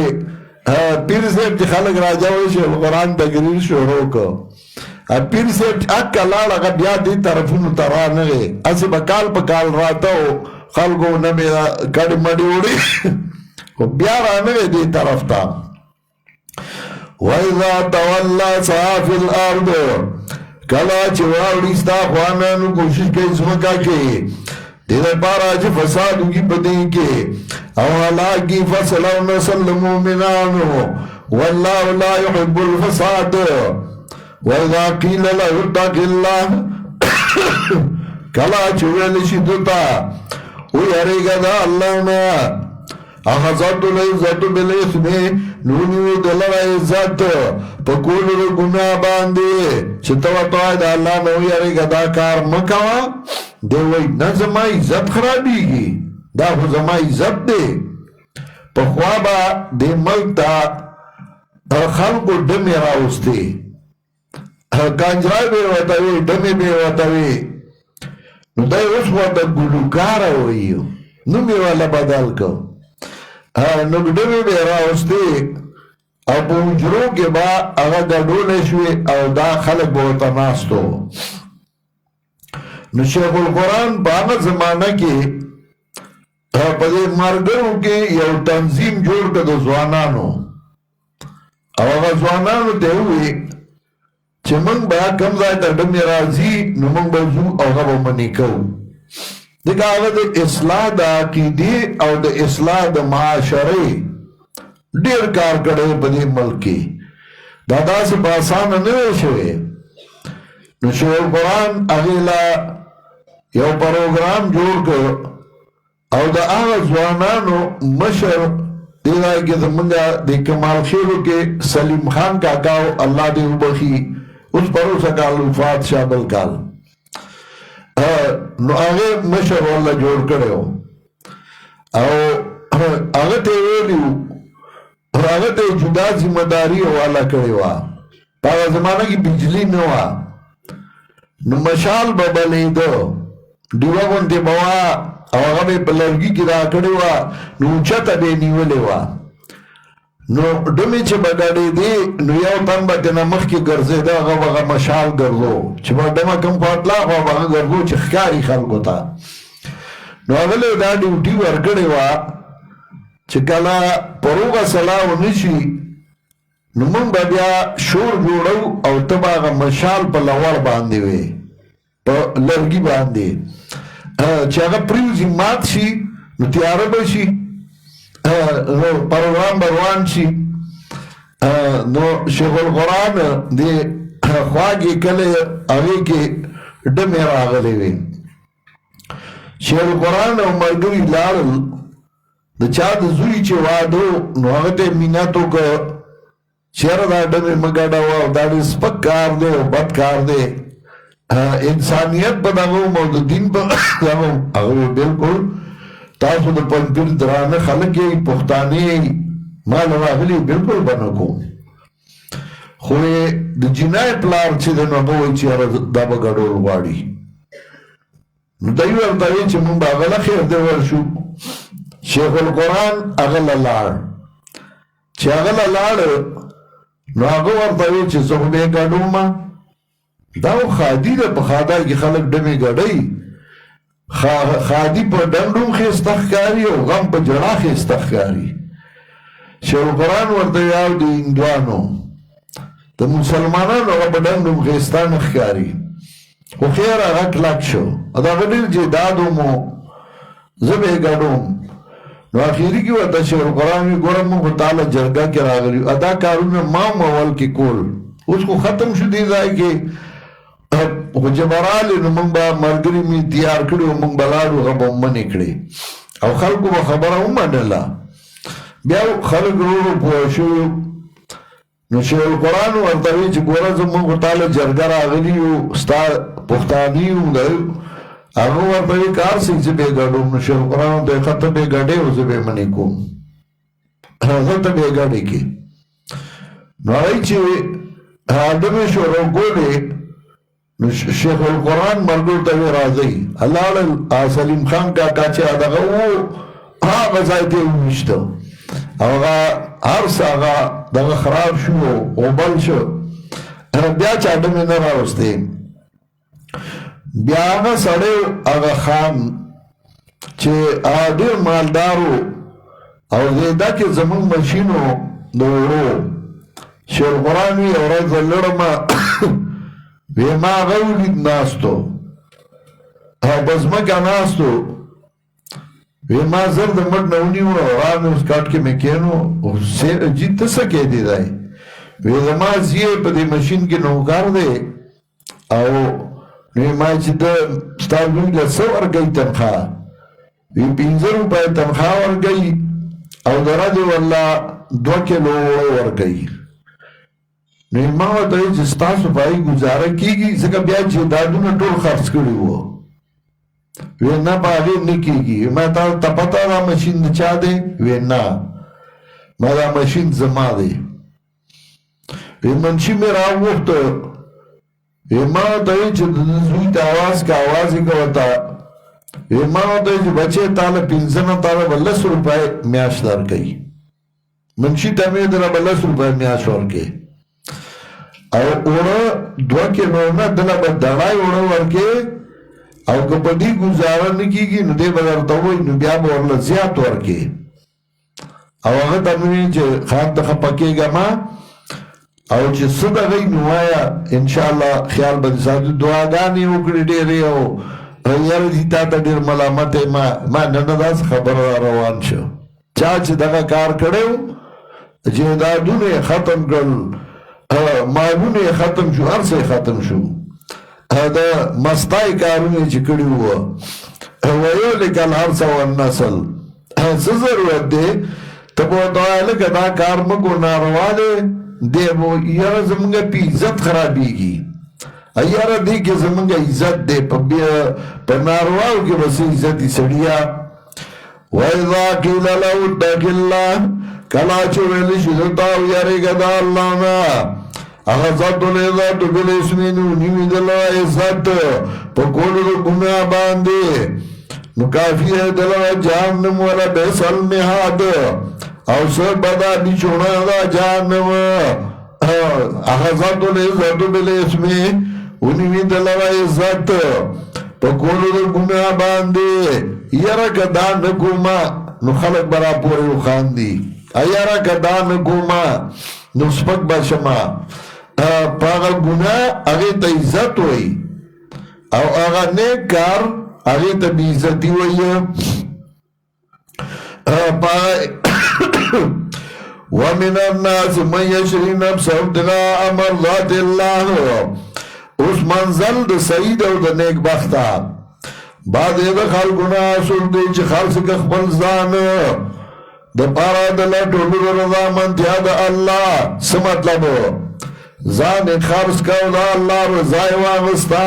پیر صاحب چې خلک راجوړ شیخ القرآن تقریر شروع کړو پیر صاحب اکه لاړ هغه بیا دې طرفونو ته رانغی هسې به کال په کال راته و خلکو نه مې کډې مډې وړې بیا رانغی دې طرف ته وَإِذَا تَوَلَّى سَعَى فِي الْأَرْضِ کله چې واوړي ستا خوانا نو کوشش کوي ځمکه کې دې دپاره چې فساد وکړي په دې کې او هلاکي فصل او نسل د مؤمنانو والله لا يحب الفساد وَإِذَا قِيلَ لَهُ اتَّقِ اللَّهَ کله چې ویل شي دوته ویریږه د الله نه اخذت العزت بالاسم نونیو دلره عزت په کولو د ګناه باندې چې ته ورته وایې د الله نه ویریږه دا کار مه کوه دی وایي نه زما عزت خرابېږي دا خو زما عزت دی پخوا به دې ملک ته خلکو ډمې راوستې کانجرای به وتوي ډمې به وتوي نو دی اوس ورته ګلوکاره وایي نوم یې والا بدل کو نو ډمې به راوستې او په حجرو کې به هغه ګډولی شوې او دا خلک به ورته ناستو نو شیخ القرآن په هغه زمانه کې په دې مارګرو کې یو تنظیم جوړ کړ د ځوانانو او هغه ځوانانو ته ووایي چې موږ به کوم ځای ته ډمې راځي نو موږ به ځو او هغه به منې کوو ځکه هغه د اصلاح د عقیدې او د اصلاح د معاشرې ډېر کار کړی په دې ملک کې دا داسې په اسانه نه وی شوی نو شیخ القرآن هغې له یو پروګرام جوړ کړ او د هغه ځوانانو مشر دې ځای کې زمونږ د کمال خیلو کې سلیم خان کاکا الله دې وبخي اوس پروسه کال وفات شامل کال نو هغه مشر والله جوړ کړی او هغه ته ویلي هغه ته جدا ذمہ داری والا کړی وه په هغه زمانه کې بجلی نه وه نو مشال به بلېده ډیوه غوندې به وه او هغه به په لرګي کې را کړې وه نو اوچته به یې نیولې وه نو ډمې چې به ګډېدې نو یو تن به تېنه مخکې ګرځېده هغه به هغه مشال ګرځو چې به ډمه کوم خوا تله خوا به هغه ګرځو چې ښکاري خلکو ته نو هغه له دا ډیوټي ورکړې وه چې کله په روغه سلا ونه شي نو موږ به بیا شور جوړو او ته به هغه مشال په لوړ باندې وې په لرګي باندې چې هغه پریوزي مات شي نو تیاره به شي پروګرام به روان شي نو شیخ القرآن د خواږې کلې هغې کې ډمې راغلې وې شیخ القرآن او ملګري لاړل د چا د زوی چې واده نو هغه ته مینت وکړه چېره دا ډمې مه ګډوه او دا ډېر سپک کار دی او بد کار دی انسانیت به دغه وم او د دین به دغه وم هغه وی بلکل تاسو د پنځپیر درانه خلک یې پښتانه یې ما له راغلي بلکل به نه کوم خو د جنای پلار چې دی نو هغه وایي چې یاره دا به ګډول غواړي نو دی ورته وایي چې مونږ به هغه له خیر دی ورشو شیخ القرآن هغه له لاړ چې هغه له لاړ نو هغه ورته وایي چې زه خو به یې ګډومه دا خادي ده په خادا کې خلک ډمې ګډوي خادي په ډنډوم ښایسته ښکاري او غم په جړا ښایسته ښکاري شیخ القرآن ورته وایي او د هندوانو د مسلمانانو هغه په ډنډوم ښایسته نه ښکاري خو خیر هغه کلک شو دا هغه ډېر جیداد مو زه به یې ګډوم نو اخیري کې ورته شیخ القرآن وایي ګوره موږ خو تا له جرګه کې راغلي دا کارونه ما اول کې کول اوس خو ختم شو دې ځای کې خو چې به رالې نو موږ به ملګري مې تیار کړي او موږ به لاړو هغه به منې کړې او خلکو به خبره ومنله بیا خلک ورو پوه شوي نو شیخ القرآن ورته وایي چې ګوره زه موږ تا له جرګه راغلي یو ستا پښتانه یو هغه ورته وایي کار سي چې به یې ګډوم نو شیخ القرآن ورته وایي ښه ته به یې ګډې او زه به یې منې کوم زه ته به یې ګډې کې نو هغوی چې ډمې شروع کولې نو شیخ القرآن ملګرو ته وی راځئ لاړل سلیم خان کاکا چې دغه و هغه ځای ته یې وویشته او هغه هر څه هغه دغه خراب شو او بل شو بیا چا ډمې نه راوستې بیا هغه سړی هغه خان چې ډېر مالدار و او دا کې زموږ مشینو د وړو شیخ القرآن وی یو ورځ زه لړمه وی ما هغه ولید ناستو او په ځمکه ناستو وی ما زر د مټ نه ونیو او رامې اوس کټ کې مې کېنو جي ته څه کېدی دی وی زما زیې په دې مشین کې نوکر دی او وی ما چې د ستا لوی له څه ورکوي تنخواه وی 15 روپۍ تنخواه ورکوي او د ورځې والله 2 کیلو اوړه ورکوي نو ما ورته وایي چې ستاسو په هغې ګزاره کېږي ځکه بیا جایدادونه ټول خرڅ کړي وو وی نه په هغې نه کېږي ما ته پته دا مشین د چا دی وی نه ما دا مشین زما دی وی منشي مې راوغوښته ما ته چې د زوی د आवाज کا आवाज کوتا ما ته چې بچي تعالی پنځنه تعالی بل 100 روپے میاش درکې منشي ته مې در بل 100 روپے میاش ورکې او اور دوه کې نو نه دله بدړای اور ورکې او که په دې گزاره نه کیږي نو دې بدر ته وای نو بیا به ورله زیات ورکې او هغه ته مې چې خان ته خپکیږه ما او چې صدا غي نو آیا ان شاء الله خیال به ساتو دعاګانې وکړي ډېرې او یاره دې تا ته ډېر ملامت ما نن داس خبر روان شو چا چې دغه کار کړو چې دا دونه ختم کړل ماګونه ختم شو هر څه ختم شو دا مستای کارونه چې کړي وو ویو لیکل هر څه ونسل څه ضرورت دی ته په دا لکه دا کار مګو ناروا دی دیمو یاره زمونگا پی عزت خرابیگی یاره دی که زمونگا عزت دی پا نارواو که بسی عزتی سڑیا وَإِذَا قِيلَ لَهُ اتَّقِ اللَّهَ کلا چو ویلی شدتاو یاری گدا اللہ نا اخذت العزت بالاسمینو نیمی دلو عزت پا کولو دو گناہ باندے نکافی ہے دلو جہنم والا بیسل محاد او سر بدا بیچونا دا جہنم اخذت العزت بالاسمی انیمی دلو عزت پا کولو دو گناہ باندے یرا کدا نکوما نو خلق برا پوری خاندی ایارا کدا نکوما نو سپک باشما پاگا گناہ اگه تا عزت ہوئی او اگا نیک کار اگه تا بی عزتی ہوئی ومن الناس من یشری نفس ابتغاء مرضات اللہ اس منزل دا سعید او دا نیک بختا بعد دا خلقنا اصول دی چه خلص کخبل زان دا پارا دا لٹولو دا رضا منتیا دا اللہ سمطلبو زان خرص کرو دا اللہ رضای واغستا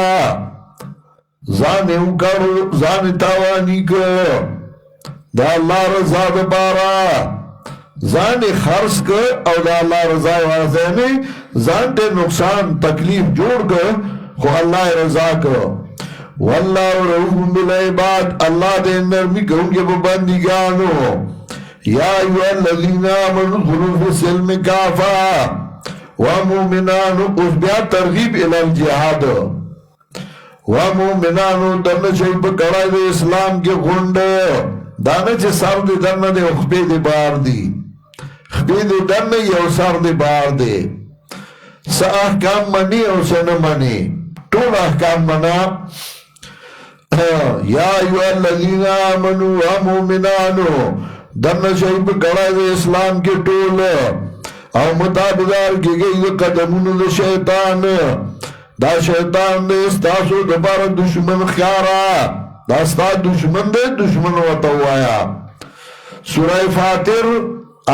زان اوکارو زان تاوانی کر دا اللہ رضا دا پارا زان خرص کر او دا اللہ رضای واغستا زان تے نقصان تکلیف جوڑ کر خو اللہ رضا کر واللہ رؤوف بالعباد اللہ دے نرمی کرونگے ببندگانو یا ایوہ الذین آمنوا ادخلوا فی السلم کافا ومومنانو اس بیا ترغیب الی الجہاد ومومنانو دن شیب کڑائی دے اسلام کے گھنڈ دانا چھ سر دے دن دے اخبی دے بار دی اخبی دے دن یو سر دے بار دے سا احکام منی او سن منی طول احکام منا یا ایوہ الذین آمنوا ومومنانو دن شیب کڑائی دے اسلام کے طول او مطابدار کی گئی دے قدمون دے شیطان دا شیطان دے استاسو دبار دشمن خیارا دا استا دشمن دے دشمن وطوایا سورہ فاتر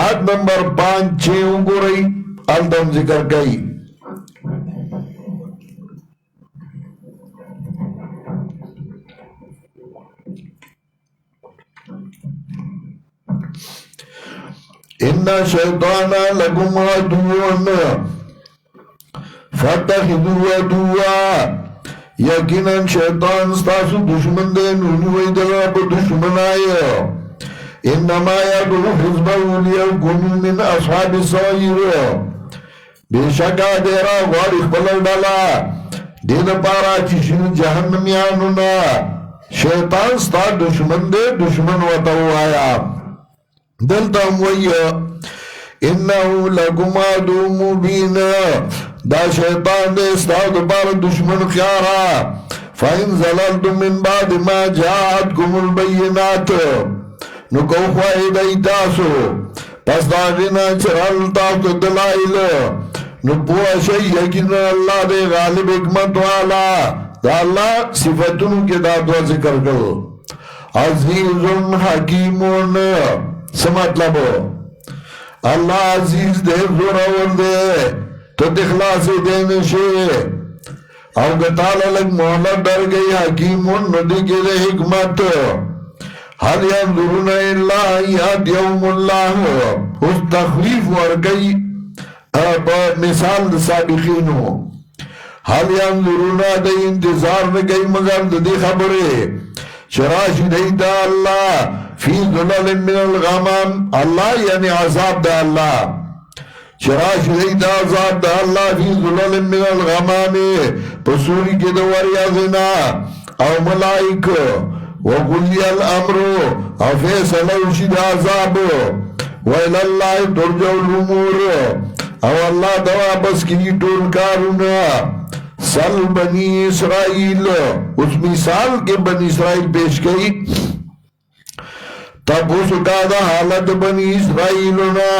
آیت نمبر 5-6 انگو رئی الدم ذکر گئی ان شیطان لکم عدوان فتخذوا عدوا یقینا شیطان ستاسو دشمن دے نونی دلہ پا دشمن آئے انما یدعو حزبه لیکونوا من اصحاب السعیر بے شکا دیرا غوار اخبلر ڈالا دید پارا چشن جہنمیانونا شیطان ستا دشمن دے دشمن وطاو آیا دلتا موئی انہو لکم عدو مبین دا شیطان دے استاد بار دشمن خیارا فَإِن زَلَلْتُم مِّن بَعْدِ مَا جَاءَتْكُمُ الْبَيِّنَاتُ نُکو خواہد ایتاسو پس داغینا چرال تاکو دلائل نپوہ شئی یقین اللہ دے غالب حکمت والا دا اللہ صفتنو کے دادوا ذکر کرو عزیزن حکیمون سمطلبو اللہ عزیز دے زورور دے تو دخلاص دینشے او گتالا لگ محلت ڈر گئی حکیمون ندی کے دے حکمت حل ینظرون اللہ یاد یوم اللہ اس تخویف ورگئی مثال سابقینو حال ينظرون دي انتظار نگئی مگر دي خبره چراش دیتا اللہ فی ظلل من الغمام اللہ یعنی عذاب دا اللہ چراش دیتا عذاب دا اللہ فی ظلل من الغمام پسوری کے دواری ازنا او ملائک وقلی الامر او فیصل اوشید عذاب وَإِلَى ترجع الامور او اللہ دوا بس کی ٹول کارونا سل بنی اسرائیل اس مثال کے بنی اسرائیل پیش گئی تب اس کا دا حالت بنی اسرائیلنا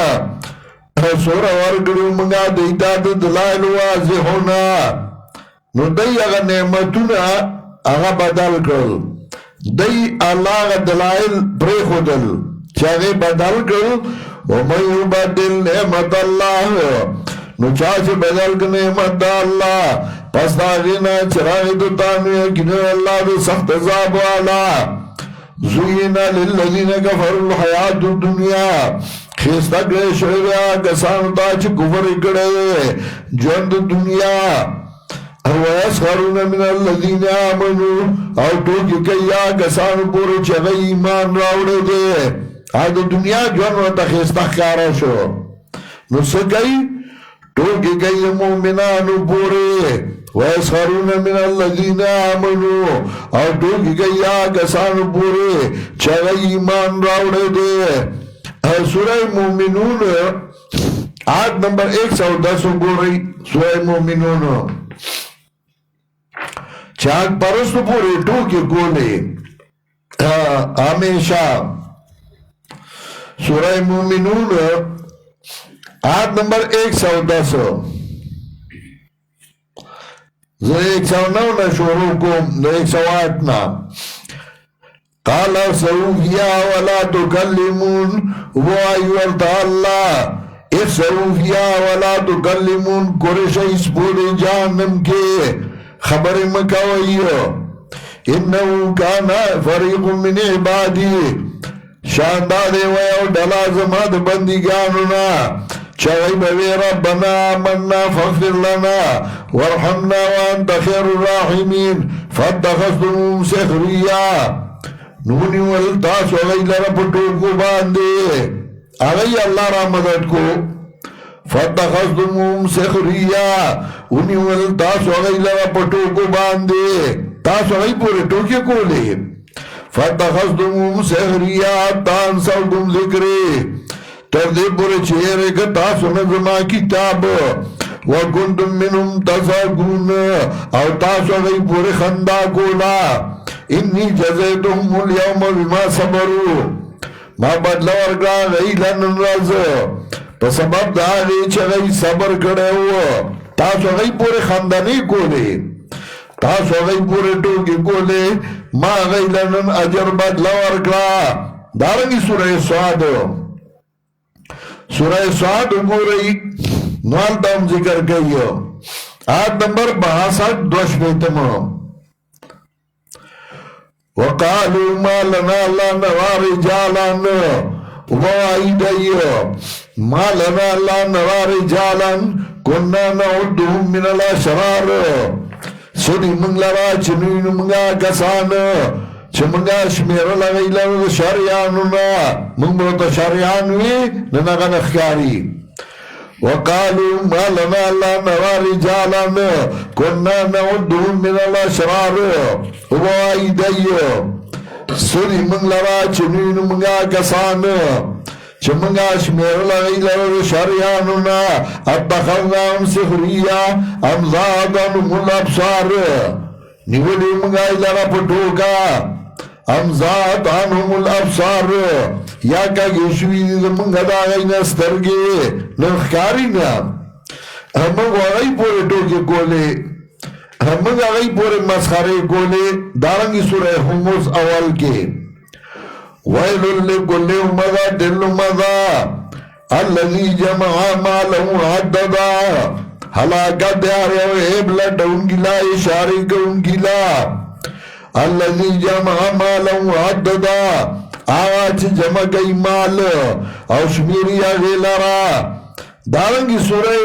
سورہ ورگڑو منگا دیتا دا دلائل واضح ہونا نو دی اگا نعمتونا اگا بدل کرل دی اللہ اگا دلائل پری خودل چاہے بدل کرل وَمَنْ يُبَدِّلْ نِعْمَةَ اللَّهِ نو چاچے بدل کر نعمت دا اللہ پس داغینا چراغی تو تانوی کنو اللہ دو سخت عذاب والا زوینا للذین کفر الحیات الدنیا خیستا کرے شعریا کسانو تا چھ کفر اکڑے جوند دنیا وَيَسْخَرُونَ مِنَ الَّذِينَ آمَنُوا او توکی کیا کسانو پورے چگئی ایمان راوڑے دے آدھو دنیا جوان وطا خیستا خیارا شو نو سکئی توکی کئی مومنانو پورے وَيَسْخَرُونَ مِنَ الَّذِينَ آمَنُوا او توکی کیا کسانو پورے چگئی ایمان راوڑے دے سورہ مومنون آیت نمبر 110 گو رہی سورہ مومنون چاک پرستو پورے ٹوکی گولے ہمیشہ سورہ مومنون آیت نمبر 110 109 نا شروع کم 108 نا قال سوفیا ولا تکلمون وہ ایورتا اللہ اف سوفیا ولا تکلمون قرش اس پوری جہنم کے خبر مکوئیو انہو کانا فریق من عبادی شاندادے ویو ڈلا زماد بندگانونا چاہی بوی ربنا آمنا فاغفر لنا ورحمنا وانت خیر الراحمین فاتخذتمون سخریا نونی والتاس وغی لرپٹو کو باندے آگئی اللہ را مدد کو فاتخذتمون سخریا انہی والتاس وغی لرپٹو کو باندے تاس وغی پورے ٹوکے کو لے فاتخذتمون سخریا تانسوکم ذکرے تردے پورے چہرے کا تاسو نظمہ کتاب وَكُنْتُمْ مِنْهُمْ تَسَاقُونَ او تاسو غی پورے خندہ کولا انی جزیتهم اليوم بما صبروا ما بدلا ورگا غی لنن رز پس سبب دا غی چه غی صبر کڑے ہو تاسو غی پورے خندانی کولے تاسو غی پورے ٹوکی کولے ما غی لنن اجر بدلا ورگا دارنگی سورہ سعاد سورہ سعاد گو رہی نوال تاہم ذکر کئیو آیت نمبر 62 دوش بیتمو وَقَالُوا مَا لَنَا لَا نَوَا رِجَالًا وَعِدَيْو مَا لَنَا لَا نَوَا رِجَالًا كُنَّا نَعُدُّهُمْ مِنَ الْأَشْرَارِ سنی منگلرا چنوین منگا کسان چمنگا شمیر لغی لغی شریانونا منگلتا شریانوی ننگا نخیاری وقالوا ما لنا لا نرى رجالا كنا نعدهم من الاشرار وعيدي سنی منگلرا چنوین منگا کسان چمنگا شمیر لغی لغی شریانونا اتخذناهم سخریا ام زادنهم الابصار نیولی منگا لغا پٹوکا ام زادنهم الابصار یا کا یشوی منگا دا غینا سترگی نخکاری نا ہمیں غی پورے ٹوکے کولے ہمیں غی پورے مسخرے کولے دارنگی سورہ حمص اول کے وَيْلٌ لِكُلِّ هُمَزَةٍ لُمَزَةٍ الَّذِي جَمَعَ مَالَهُ عَدَّدًا ہلاکت دیار ہے عیب لٹا ان کی لا اشاری کا ان کی لا الَّذِي جَمَعَ مَالَهُ عَدَّدًا آواز جمع گئی مال او شمیری آگے لرا دارنگی سورہ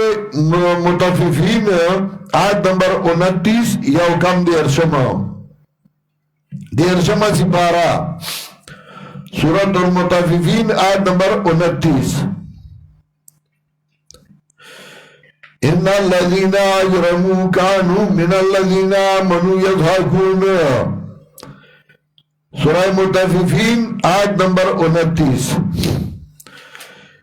متففین آیت نمبر 29 یو کم دیرشم سپارہ سورۃ المتففین آیت نمبر 29 ان الذین اجرموا كانوا من الذین آمنوا يضحكون سورہ متففین آیت نمبر 29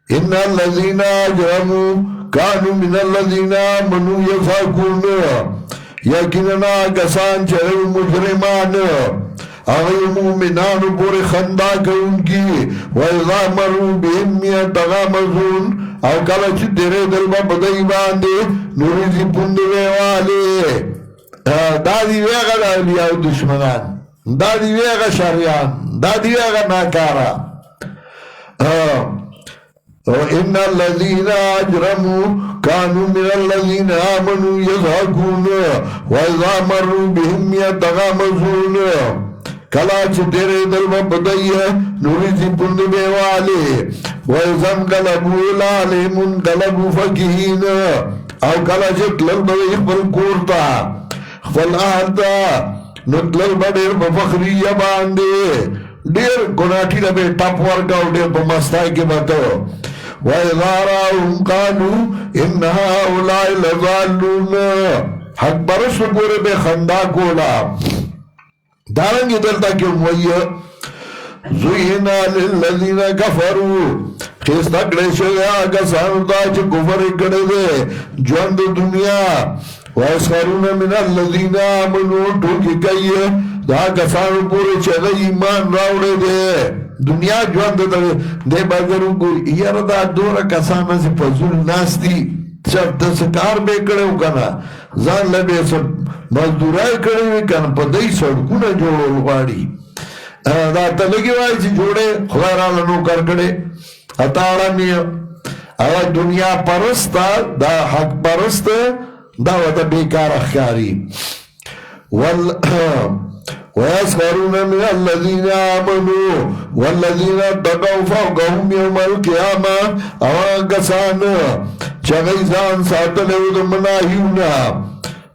ان الذین اجرموا كانوا من الذین آمنوا يضحكون یقیننا کسان چہر مجرمان اغی مومنان پور خندا کون کی وَإِذَا مَرُوا بِهِمْ يَتَغَامَزُونَ او کلچ تیرے دل با بدائی باندے نوریزی پندوے والے دادی ویغا دا اولیاء دشمنان دادی ویغا شریان دادی ویغا ناکارا ان الذین اجرموا كانوا من الذین آمنوا يضحكون وَإِذَا مَرُوا بِهِمْ يَتَغَامَزُونَ کلاچ تیرے دل میں بدئی ہے نوریزی پندوے والے وَإِذَا انْقَلَبُوا إِلَىٰ أَهْلِهِمُ انْقَلَبُوا فَكِهِينَ او کلاچ تلل بدئی اخبر کورتا فَالْآهَدَا نتلل بدیر بفخریہ باندے دیر گناٹی نبی ٹاپ ورکاو دیر بمستائی کے باتو وَإِذَا رَاهُمْ قَالُوا إِنَّ هَؤُلَاءِ لَضَالُّونَ حق برس پورے بے خندا کولا دارنگی دلتا کیوں موئی زوینا للذین کفروا خیستا کڑیشے آگا سانتا چھ کفر کڑے دے جوند دنیا وَيَسْخَرُونَ مِنَ الَّذِينَ آمَنُوا ٹوکی کئی دا کسانو پورے چھ ایمان راوڑے دے دنیا جوند دے بگروں کو یردا دورا کسانا سے پزول ناستی چب دسکار بے کڑے ہو کنا زان لبے سب مزدورائی کڑے ہوئی کنا پا دئی سڑکونا جوڑو لگاڑی دا تلگی وائی چی جوڑے خداران لنو کر کڑے اتاڑا نیا اگر دنیا پرستا دا حق پرست دا ودا بیکار اخیاری وَيَسْخَرُونَ مِنَ الَّذِينَ آمَنُوا وَالَّذِينَ اتَّقَوْا فَوْقَهُمْ يَوْمَ الْقِيَامَةِ اوان کسان چغیزان ساتلے دا مناہیونا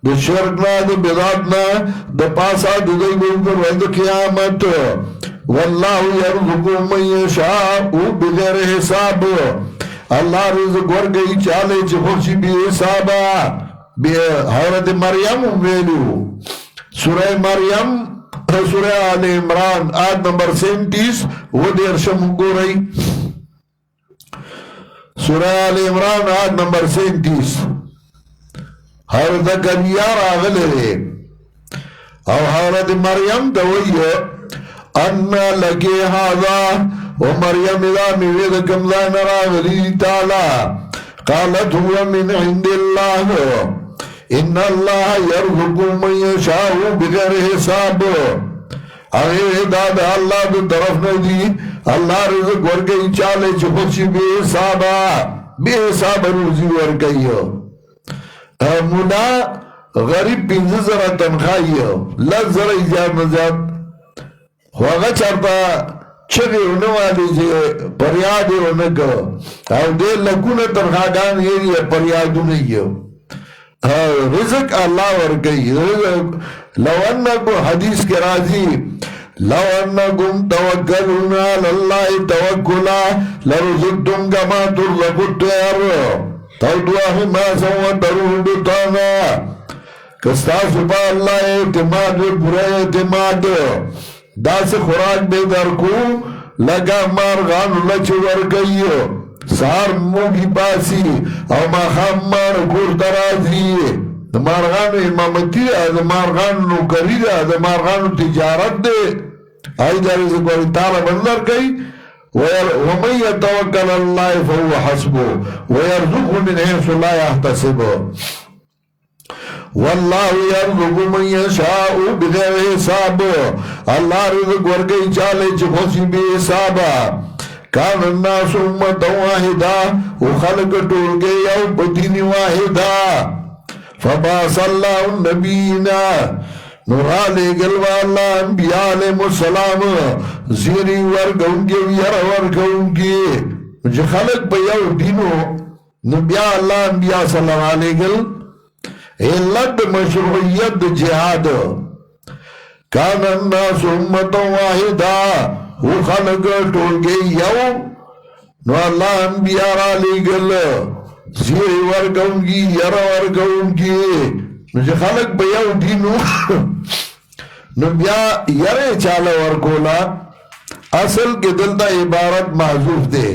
دا شرکنا دا بداتنا دا پاسا دا دی بلکر وید قیامت واللہ یرزقو من یشاء بغیر حساب اللہ رزق ورگئی چالے چی خوشی بی حسابا حضرت مریم ویلو سورہ مریم سورہ آل عمران آیت نمبر 37 وہ دیر شم گو رہی سورہ آل عمران آیت نمبر 37 حضرت زکریا راغلے رہے او حضرت مریم دوئی انا لگے حاضا و مریم اذا میوید کمزان راغلی تعالی قالت ہوا من عند اللہ ان اللہ یرزقو من یشاء بغیر حساب اگر دادا اللہ دو طرف ندی اللہ رزق ورگئی چالے چپچی بے حساب روزی ورگئی منا غریب 15,000 تنخواہی لز ذرا ایجاد نزاد خواگا چارتا چگے انوالی جے پریادی انکا او دے لکون تنخواگان یہ پریادو نہیں رزق اللہ ورگئی لو انکو حدیث کے راضی لو انکم توکلون اللہ توکلا لرزقتم کما ترزق الطیر تودواہ ما سوا درون بطانا کستا سپا اللہ اعتماد و برا اعتماد دا سے خوراک بے در کو لگا مارغان لچ ورگئی سار موگی باسی او مخام مار کور درازی دا مارغانو امامتی دا دا مارغانو نوکری دا مارغانو تجارت دے آئی دا رزق ولی تعالی بندر کئی ومن يتوکل اللہ فهو حسبو ویرزقو من حیث لا يحتسبو واللہ یرزق من یشاء بغیر حساب اللہ رزق ورگئی چالے چخوسی بے حسابا کان الناس امتا واحدا وخلق ٹول گئی او بدین واحدا فباس اللہ النبینا نورالے گلوہ اللہ انبیاء علیہ السلام زیری ورگ ان کے ویر ورگ ان کے جو خلق بیاو دینو نبیا اللہ انبیاء صلی اللہ علیہ گل علت مشروعیت جہاد کان الناس امتا واحدا او خلق ٹولگے یو نو اللہ انبیاء را لے گل زیر ورکون کی یر ورکون کی نو چه خلق بیو دینو نو بیا یر چالا ورکولا اصل کے دلتا عبارت محضوف دے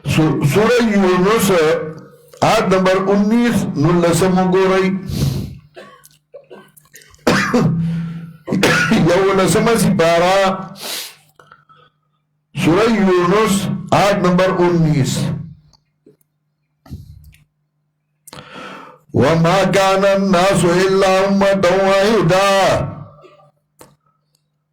سورہ یونس آیت نمبر 19 نلسمو گو رئی یونسم سپارا سورہ یونس آیت نمبر 19 وَمَا كَانَ النَّاسُ إِلَّا أُمَّةً وَاحِدَةً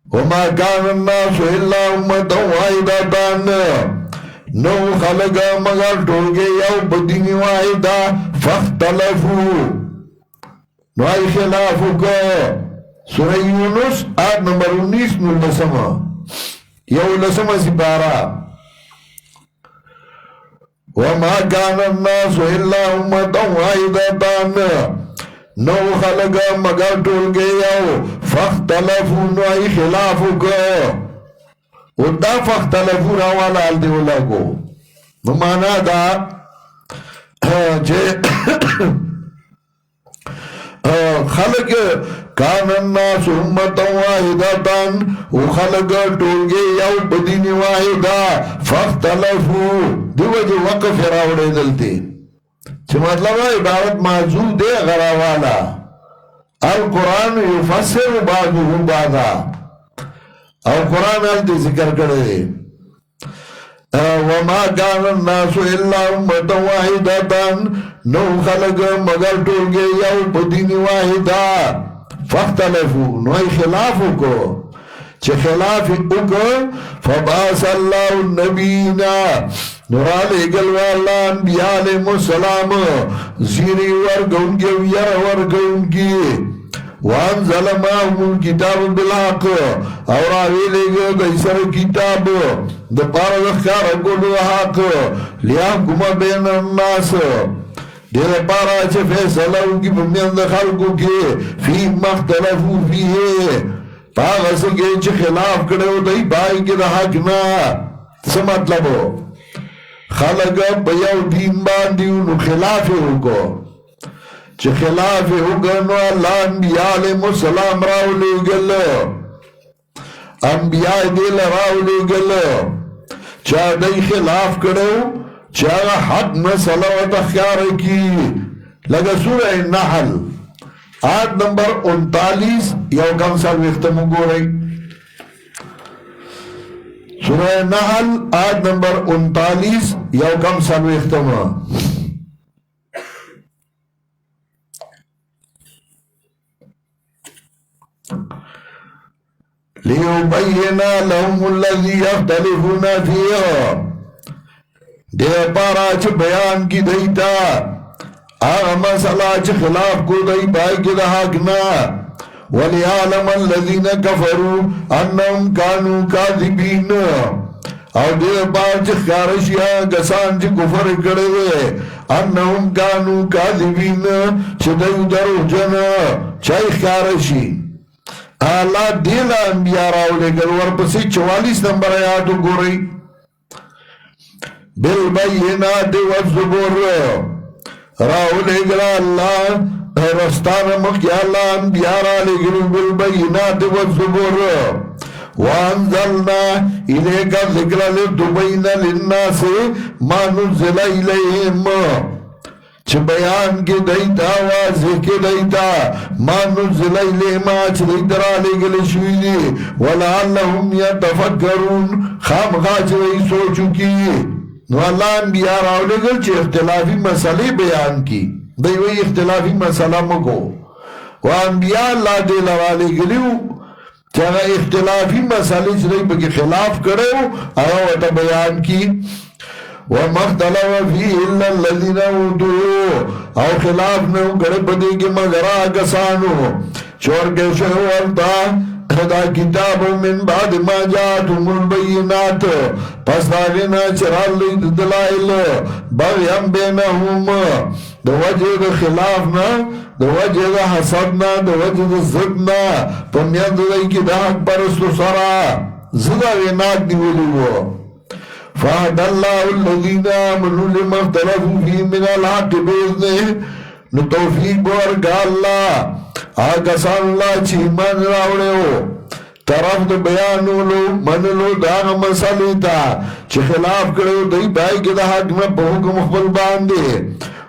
وَمَا كَانَ النَّاسُ إِلَّا أُمَّةً وَاحِدَةً نو خلق مگر ٹولگے یو بدین واحدہ فاختلفو نو آئی خلافو کا سورہ یونس آیت نمبر 19 نلسم یو لسم سپارا وما كان الناس إلا أمة واحدة نو خلق مگر ٹولگے یو فاختلفو نو آئی خلافو کا دا فاختلفو راوالا حال دیو لگو مانا دا خلق کان الناس امتا واحدتان و خلق ٹولگے یو بدین واحدا فاختلفو دیو جو وقف راوڑے دلتے چھ مطلب عبارت معذور دے غراوالا القرآن یفسر بعضه بعضا اور قرآن آلتی ذکر کرے وَمَا كَانَ النَّاسُ إِلَّا أُمَّةً وَاحِدَةً نو خلق مگر ٹولگے یو بدین واحدا فاختلفو نو ای خلافو کو چھ خلاف اکو فباس اللہ النبیین نورالے گلوہ اللہ انبیاء علیہ السلام زیری ورگون کی ویر ورگون کی وانزل معهم الكتاب بالحق اور آویلے گا دیسر کتاب دپار دخکار کلو حق لیحکم بین الناس دیر پارا چھ فیصلہ کی بمیند خلقو کے فی مختلفو فیہ پاغس کے چھ خلاف کرے ہو دی بائی کے حقنا سمطلب ہو خلق بیو دین باندیو نو خلاف ہو کو چھ خلاف ہوگنو اللہ انبیاء علیہ السلام راو لے گل انبیاء دیل راو لے گل چاہ دی خلاف کرو چاہ حق مسئلہ و تخیار کی لگا سورہ نحل آیت نمبر 39 یو کم سال وقتمو گو رہی سورہ نحل آیت نمبر 39 یو کم سال وقتمو لیبین لهم الذی اختلفون فیہ دے پارا چھ بیان کی دیتا آغا مسئلہ چھ خلاف کو دی بائی کی دہاکنا وَلِعَالَمَ الَّذِينَ كَفَرُوا أَنَّهُمْ كَانُوا كَاذِبِينَ اور دے پار چھ خارشیاں گسان چھ کفر کردے أَنَّهُمْ كَانُوا كَاذِبِينَ چھ دیو درو جن چاہی خارشی اللہ دیل انبیاء راو لے گل ورپسی 44 نمبر آیاتو گو رئی بالبینات والزبور راو لے گل اللہ رستان مکی اللہ انبیاء راو لے گل بالبینات والزبور وانزلنا الیکا ذکر لتبین للناس ما نزل الیہم چھ بیان کے دیتا واضح کے دیتا ما نزل الیہم چھ دیتا را لے گلے شوئی دی ولعلہم یتفکرون خام خاچ رہی سوچو کی نو اللہ انبیاء راو لے گل چھ اختلافی مسئلے بیان کی دیوئی اختلافی مسئلہ مکو وانبیاء اللہ دے لرا لے گلیو چاہا اختلافی مسئلے چھ رہی بکی خلاف کرے ہو آوہ بیان کی وَمَخْتَلَوَ فِيهِ إِلَّا الَّذِينَ أُوتُوهُ او خلاف نو گڑے پدی کے مگر آگسانو چور کے شہورتا دا کتاب من بعد ما جاءتهم البینات پس داغینا چرال لید دلائل بغیم بینهم دا وجه دا خلافنا دا وجه دا حسدنا دا وجه دا زدنا پمیند دائی دا حق پرستو سرا زدہ غینات دیولیو فہد اللہ الذین آمنوا لما اختلفوا فی من الحق بیزنے نو توفیق بورکا اللہ آگا سان اللہ چی ایمان راوڑے ہو طرف دا بیانولو منلو داغ مسئلی تا چی خلاف کرو دائی بائی کے دا حق میں پہوکم اخبر باندے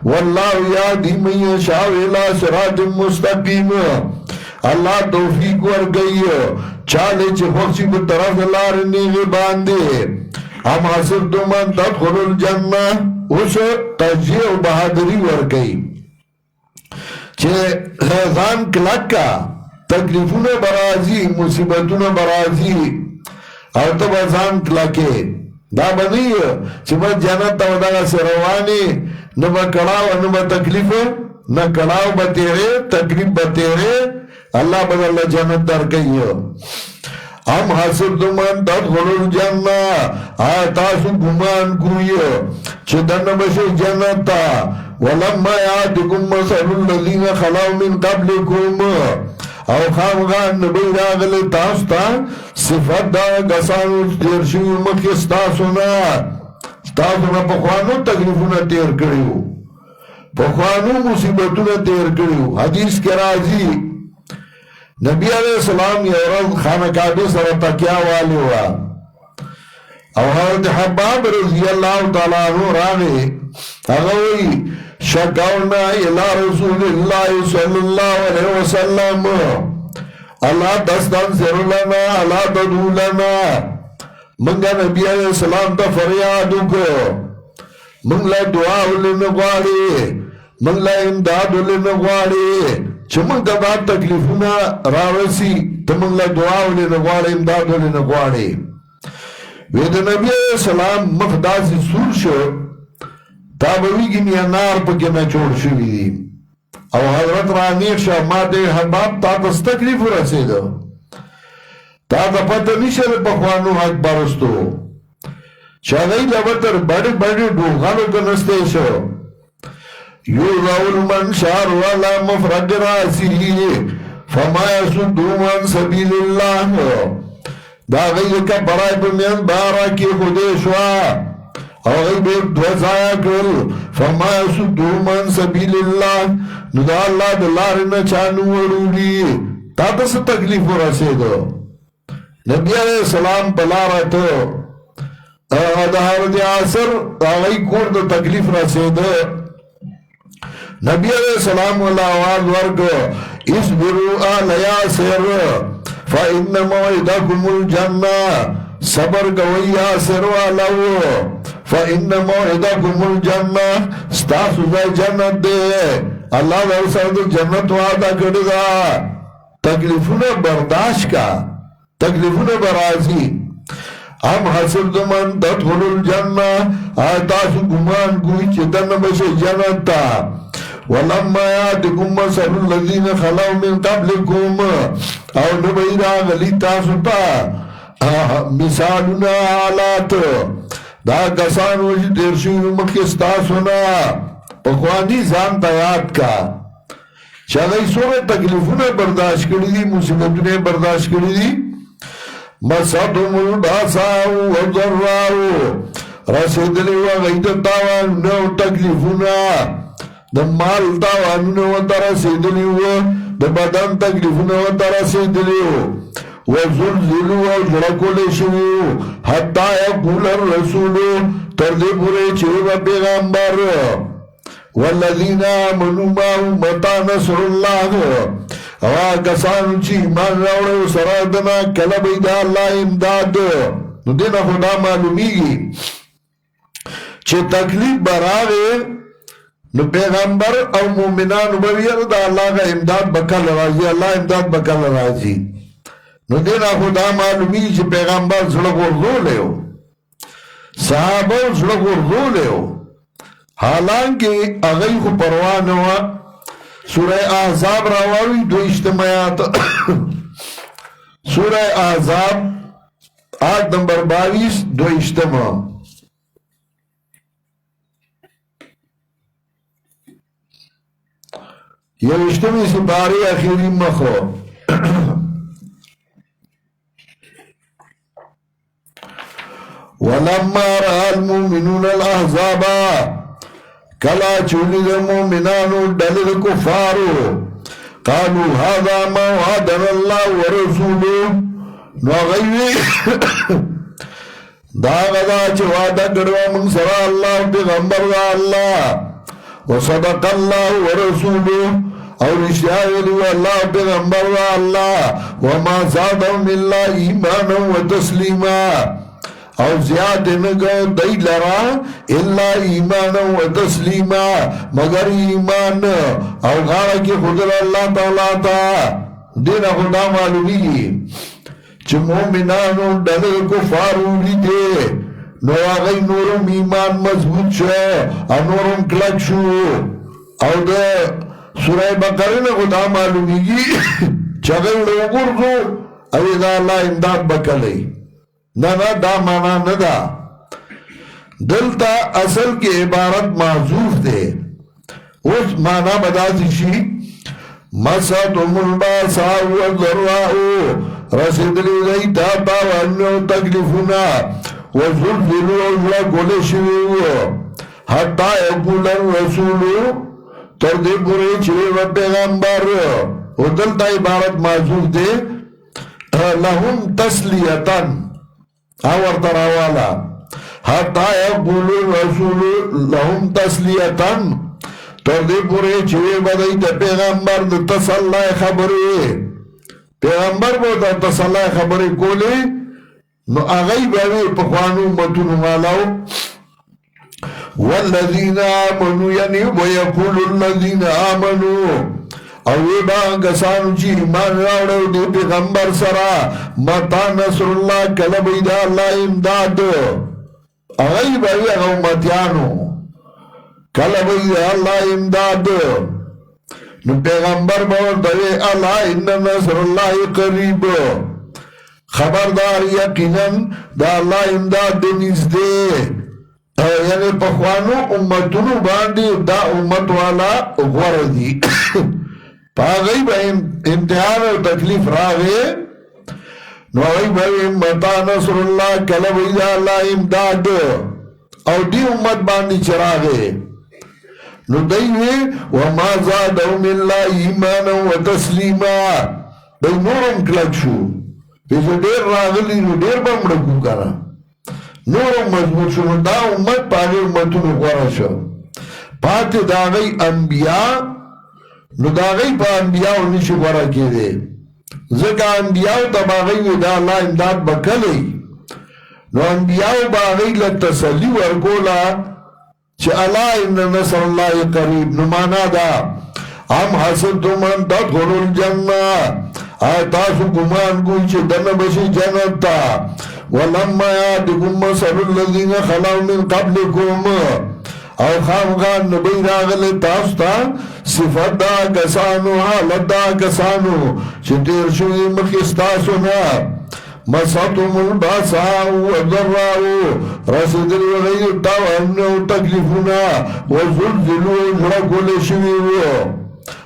واللہ یادی من یشاء الى صراط مستقیم اللہ توفیق ورگئی چالے چی خوشی بطرف اللہ رنیغی باندے ہم حسب تو من تدخل الجنہ اس تجزیہ و بہادری ورگئی چه ځان کلکا تکلیفونه برازي مصیبتونه برازي او ته به ځان کلکې دا به نه وي چې به جنت ته ودغسې روانې نه به کړاو نه به تکلیف نه کړاو به تېرې تکلیف به تېرې الله به درله جنت درکوي ام حسبتم ان تدخلوا الجنة آیا تاسو ګمان کوئ چې دننه بشئ جنت ته ولما یاتکم مثل الذین خلوا من قبلکم او خامغان نبی راغلی تاسو ته صفت دا کسانو تیر شوي مخکې ستاسو نه پخوانو تکلیفونه تیر کړي پخوانو مصیبتونه تیر کړي حدیث کې راځي نبی علیہ السلام یو ورځ خانہ کعبہ سره تکیا والی وا او حضرت حباب رضی اللہ تعالی عنہ راغی هغه وی شکونا الی رسول اللہ صلی اللہ علیہ وسلم اللہ دستان سر لنا اللہ تدو لنا منگا نبی علیہ السلام تا فریادو کو منگلا دعا لنگواری منگلا امداد لنگواری چه منگا دا تکلیفونا رارسی تا منگلا دعا لنگواری امداد لنگواری وید نبی علیہ السلام مخداسی سور شو تابوی گی نار پا گنا چوڑ شوی دی او حضرت رانیخ شا ما دے حباب تا تس تکلیف رسی دو تا تا پتا نیشل پخوانو حق برستو چا غی لبتر بڑی بڑی دوغانو کنستے شو یوضع المنشار والا مفرد راسی فما یسدو من سبیل اللہ دا غی کا برای بمیان بارا کی خودشوا او غی بیب دوزایا کرل فما یسدو من سبیل اللہ ندا اللہ دلارنا چانو ورولی تا تس تکلیف رسے دو نبی علیہ السلام پلارا تو دا حرد عصر دا غی کور دا تکلیف رسے دو نبی علیہ السلام اللہ آواز ورکو اسبرو آل یاسر فإن موعدکم الجنہ صبر کوئی یاسر والو فإن موعدکم الجنہ ستاسو دا جنت دے اللہ دا سرد جنت وعدہ کردہ تکلیفون برداشت کا تکلیفون برازی ام حسبتم ان تدخلوا الجنہ آتاسو گمان کوئی چتن بشے جنت تا ولما یاتکم مثل الذین خلوا من قبلکم او نبیرا غلی تاسو تا مثالنا حالات دا کسانو جی تیر شوی مکستاسونا پخوانی زان تا یاد کا چاگئی سور تکلیفون برداشت کری دی مصیبتون برداشت کری دی مساتم الباساو والضراو رسیدلی و غید تاوان نو تکلیفونا دا مال تاوانو و ترسیدلی و دا بدن تکلیفونا و ترسیدلی و زلزلو و جرکل شویو حتی یقول الرسولو تردی پوری چیو پیغمبر والذین آمنوا معه متى نصر اللہ او کسانو چی ایمان راوڑے سرادنا کلب ایدا اللہ امداد نو دینا خدا معلومی گی چه تکلیف براغے نو پیغمبر او مومنان بویر دا اللہ کا امداد بکل رازی اللہ امداد بکل رازی نو دینا خدا معلومی چه پیغمبر سڑک ورزو لے ہو صحابہ سڑک ورزو لے ہو حالانکہ اغیی کو پروان ہوا سورہ احزاب راوی دو اجتماعات سورہ احزاب آیت نمبر 22 دوئشتمہ یوشتمی سپاری اخیری مخو ولما رأى المؤمنون الأحزاب کلا چولی دا مومنانو دل کفارو قالوا هذا ما وعدنا الله ورسوله نو غیوی دا غدا چه وعده کروا من سرا اللہ پیغمبر دا اللہ وصدق اللہ ورسوله اور اشیاء اللہ پیغمبر دا اللہ وما زادهم اللہ ایمانا و تسلیما اور زیاد نگو دی لرا اللہ ایمانا و تسلیما مگر ایمان اور غارا کی خدر اللہ تعالیٰ تا دین خدا معلومی چه مومنانو ڈلر کفارو لیتے نو آغای نورم ایمان مضبوط شو اور نورم کلک شو اور دا سورہ بقرین خدا معلومی چگل لوگر دو اوی دا اللہ امداد بکلی نا دا مانا ندا دلتا اصل کی عبارت معذوف دے اس مانا بدا دیشی مساتم الباسا والضراء رسدلی دیتا وانو تکلیفنا وزلزلو اجلا گل شویو حتی یقول الرسول تردی پوری چوی و پیغمبر و دلتا عبارت معذوف دے لهم تسلیتن اور تراوالا حتی یقول الرسول لهم تسلیتن تردی پوری چوی بدئی دا پیغمبر دا تسلی خبری پیغمبر با دا تسلی خبری کولی نو اغی باوی پخوانو متونو مالاو والذین آمنو یعنی ویقول الذین آمنو اوی با انگسانو چی ایمان راوڑو دی پیغمبر سرا متا نصر اللہ کلب ایدہ اللہ امداد اغی باوی اغا امتیانو کلب ایدہ اللہ امداد نو پیغمبر باور دوی اللہ ان نصر اللہ قریب خبردار یقیناً دا اللہ امداد دنیز دے یعنی پخوانو امتونو باندی دا امت والا غوردی پاگئی با امتحان و تکلیف راگے نو آگئی با امتا نصر اللہ کلب ایدہ اللہ امداد او دی امت باندی چراگے نو دیوی وما زادهم اللہ ایمانا و تسلیما دی نورم کلک شو پیسو دیر راغلی نو دیر بمڑکو کرا نورم مضبوط شو دا امت پاگی امتونو غورا شو پاتی دا غی انبیاء نو دا غی پا انبیاء نیشو غورا کی دے زکا انبیاء تا باغی دا اللہ امداد بکلی نو انبیاء باغی لتسلی ورکولا چه اللہ ان نصر اللہ قریب نمانا دا ام حسدتم ان تدخلوا الجنہ آتاسو گمان گوی چه دن بشی جنت تا ولما یادکم مثل الذین خلو من قبلکم او خامغان نبی راغل تاستا صفت دا کسانو حالت دا کسانو چه تیر شوی مخستاسونا مساتم الباسا والضراء رسدل وغیر تاوانو تکلیفنا وزلزلو جرکل شویو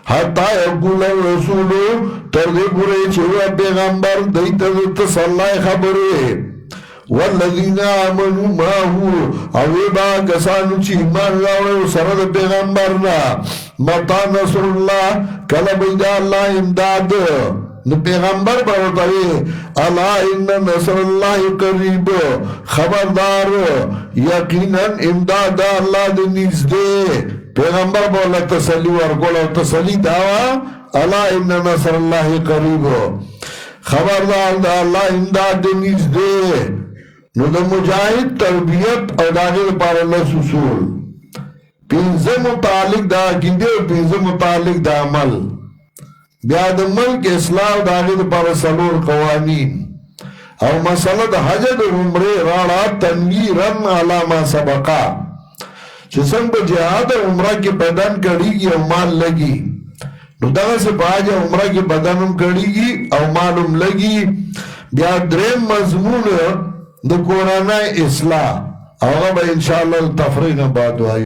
حتی یقول الرسولو تردی پوری چوی پیغمبر دیتا تسلی خبری والذین آمنوا ماہو اوی با کسانو چی ایمان راوڑے سرد پیغمبرنا متا نصر اللہ کلب ایدہ اللہ امداد نو پیغمبر باوتاوی اللہ ان نصر اللہ قریب خبردار یقینا امداد اللہ دنیز دے پیغمبر بولا تسلی ورکولا تسلی داوا اللہ ان نصر اللہ قریب خبردار دا اللہ امداد دنیز دے نو دا مجاہد تربیت او داغیر پار اللہ سسول پینزے متعلق دا عقیدے و پینزے متعلق دا عمل بیاد ملک اصلاح داغید پر سلور قوانین او مسئلہ دا حجد عمرے راڑا تنویرن علامہ سبقا چسن با جہاد عمرہ کی پیدن کری گی او مال لگی दगा से बाज उम्र के बदनम कड़ीगी और मालूम लगी या द्रेम मजमून द कोराना इस्लाह और इंशाअल्लाह तफरीह बात हुई।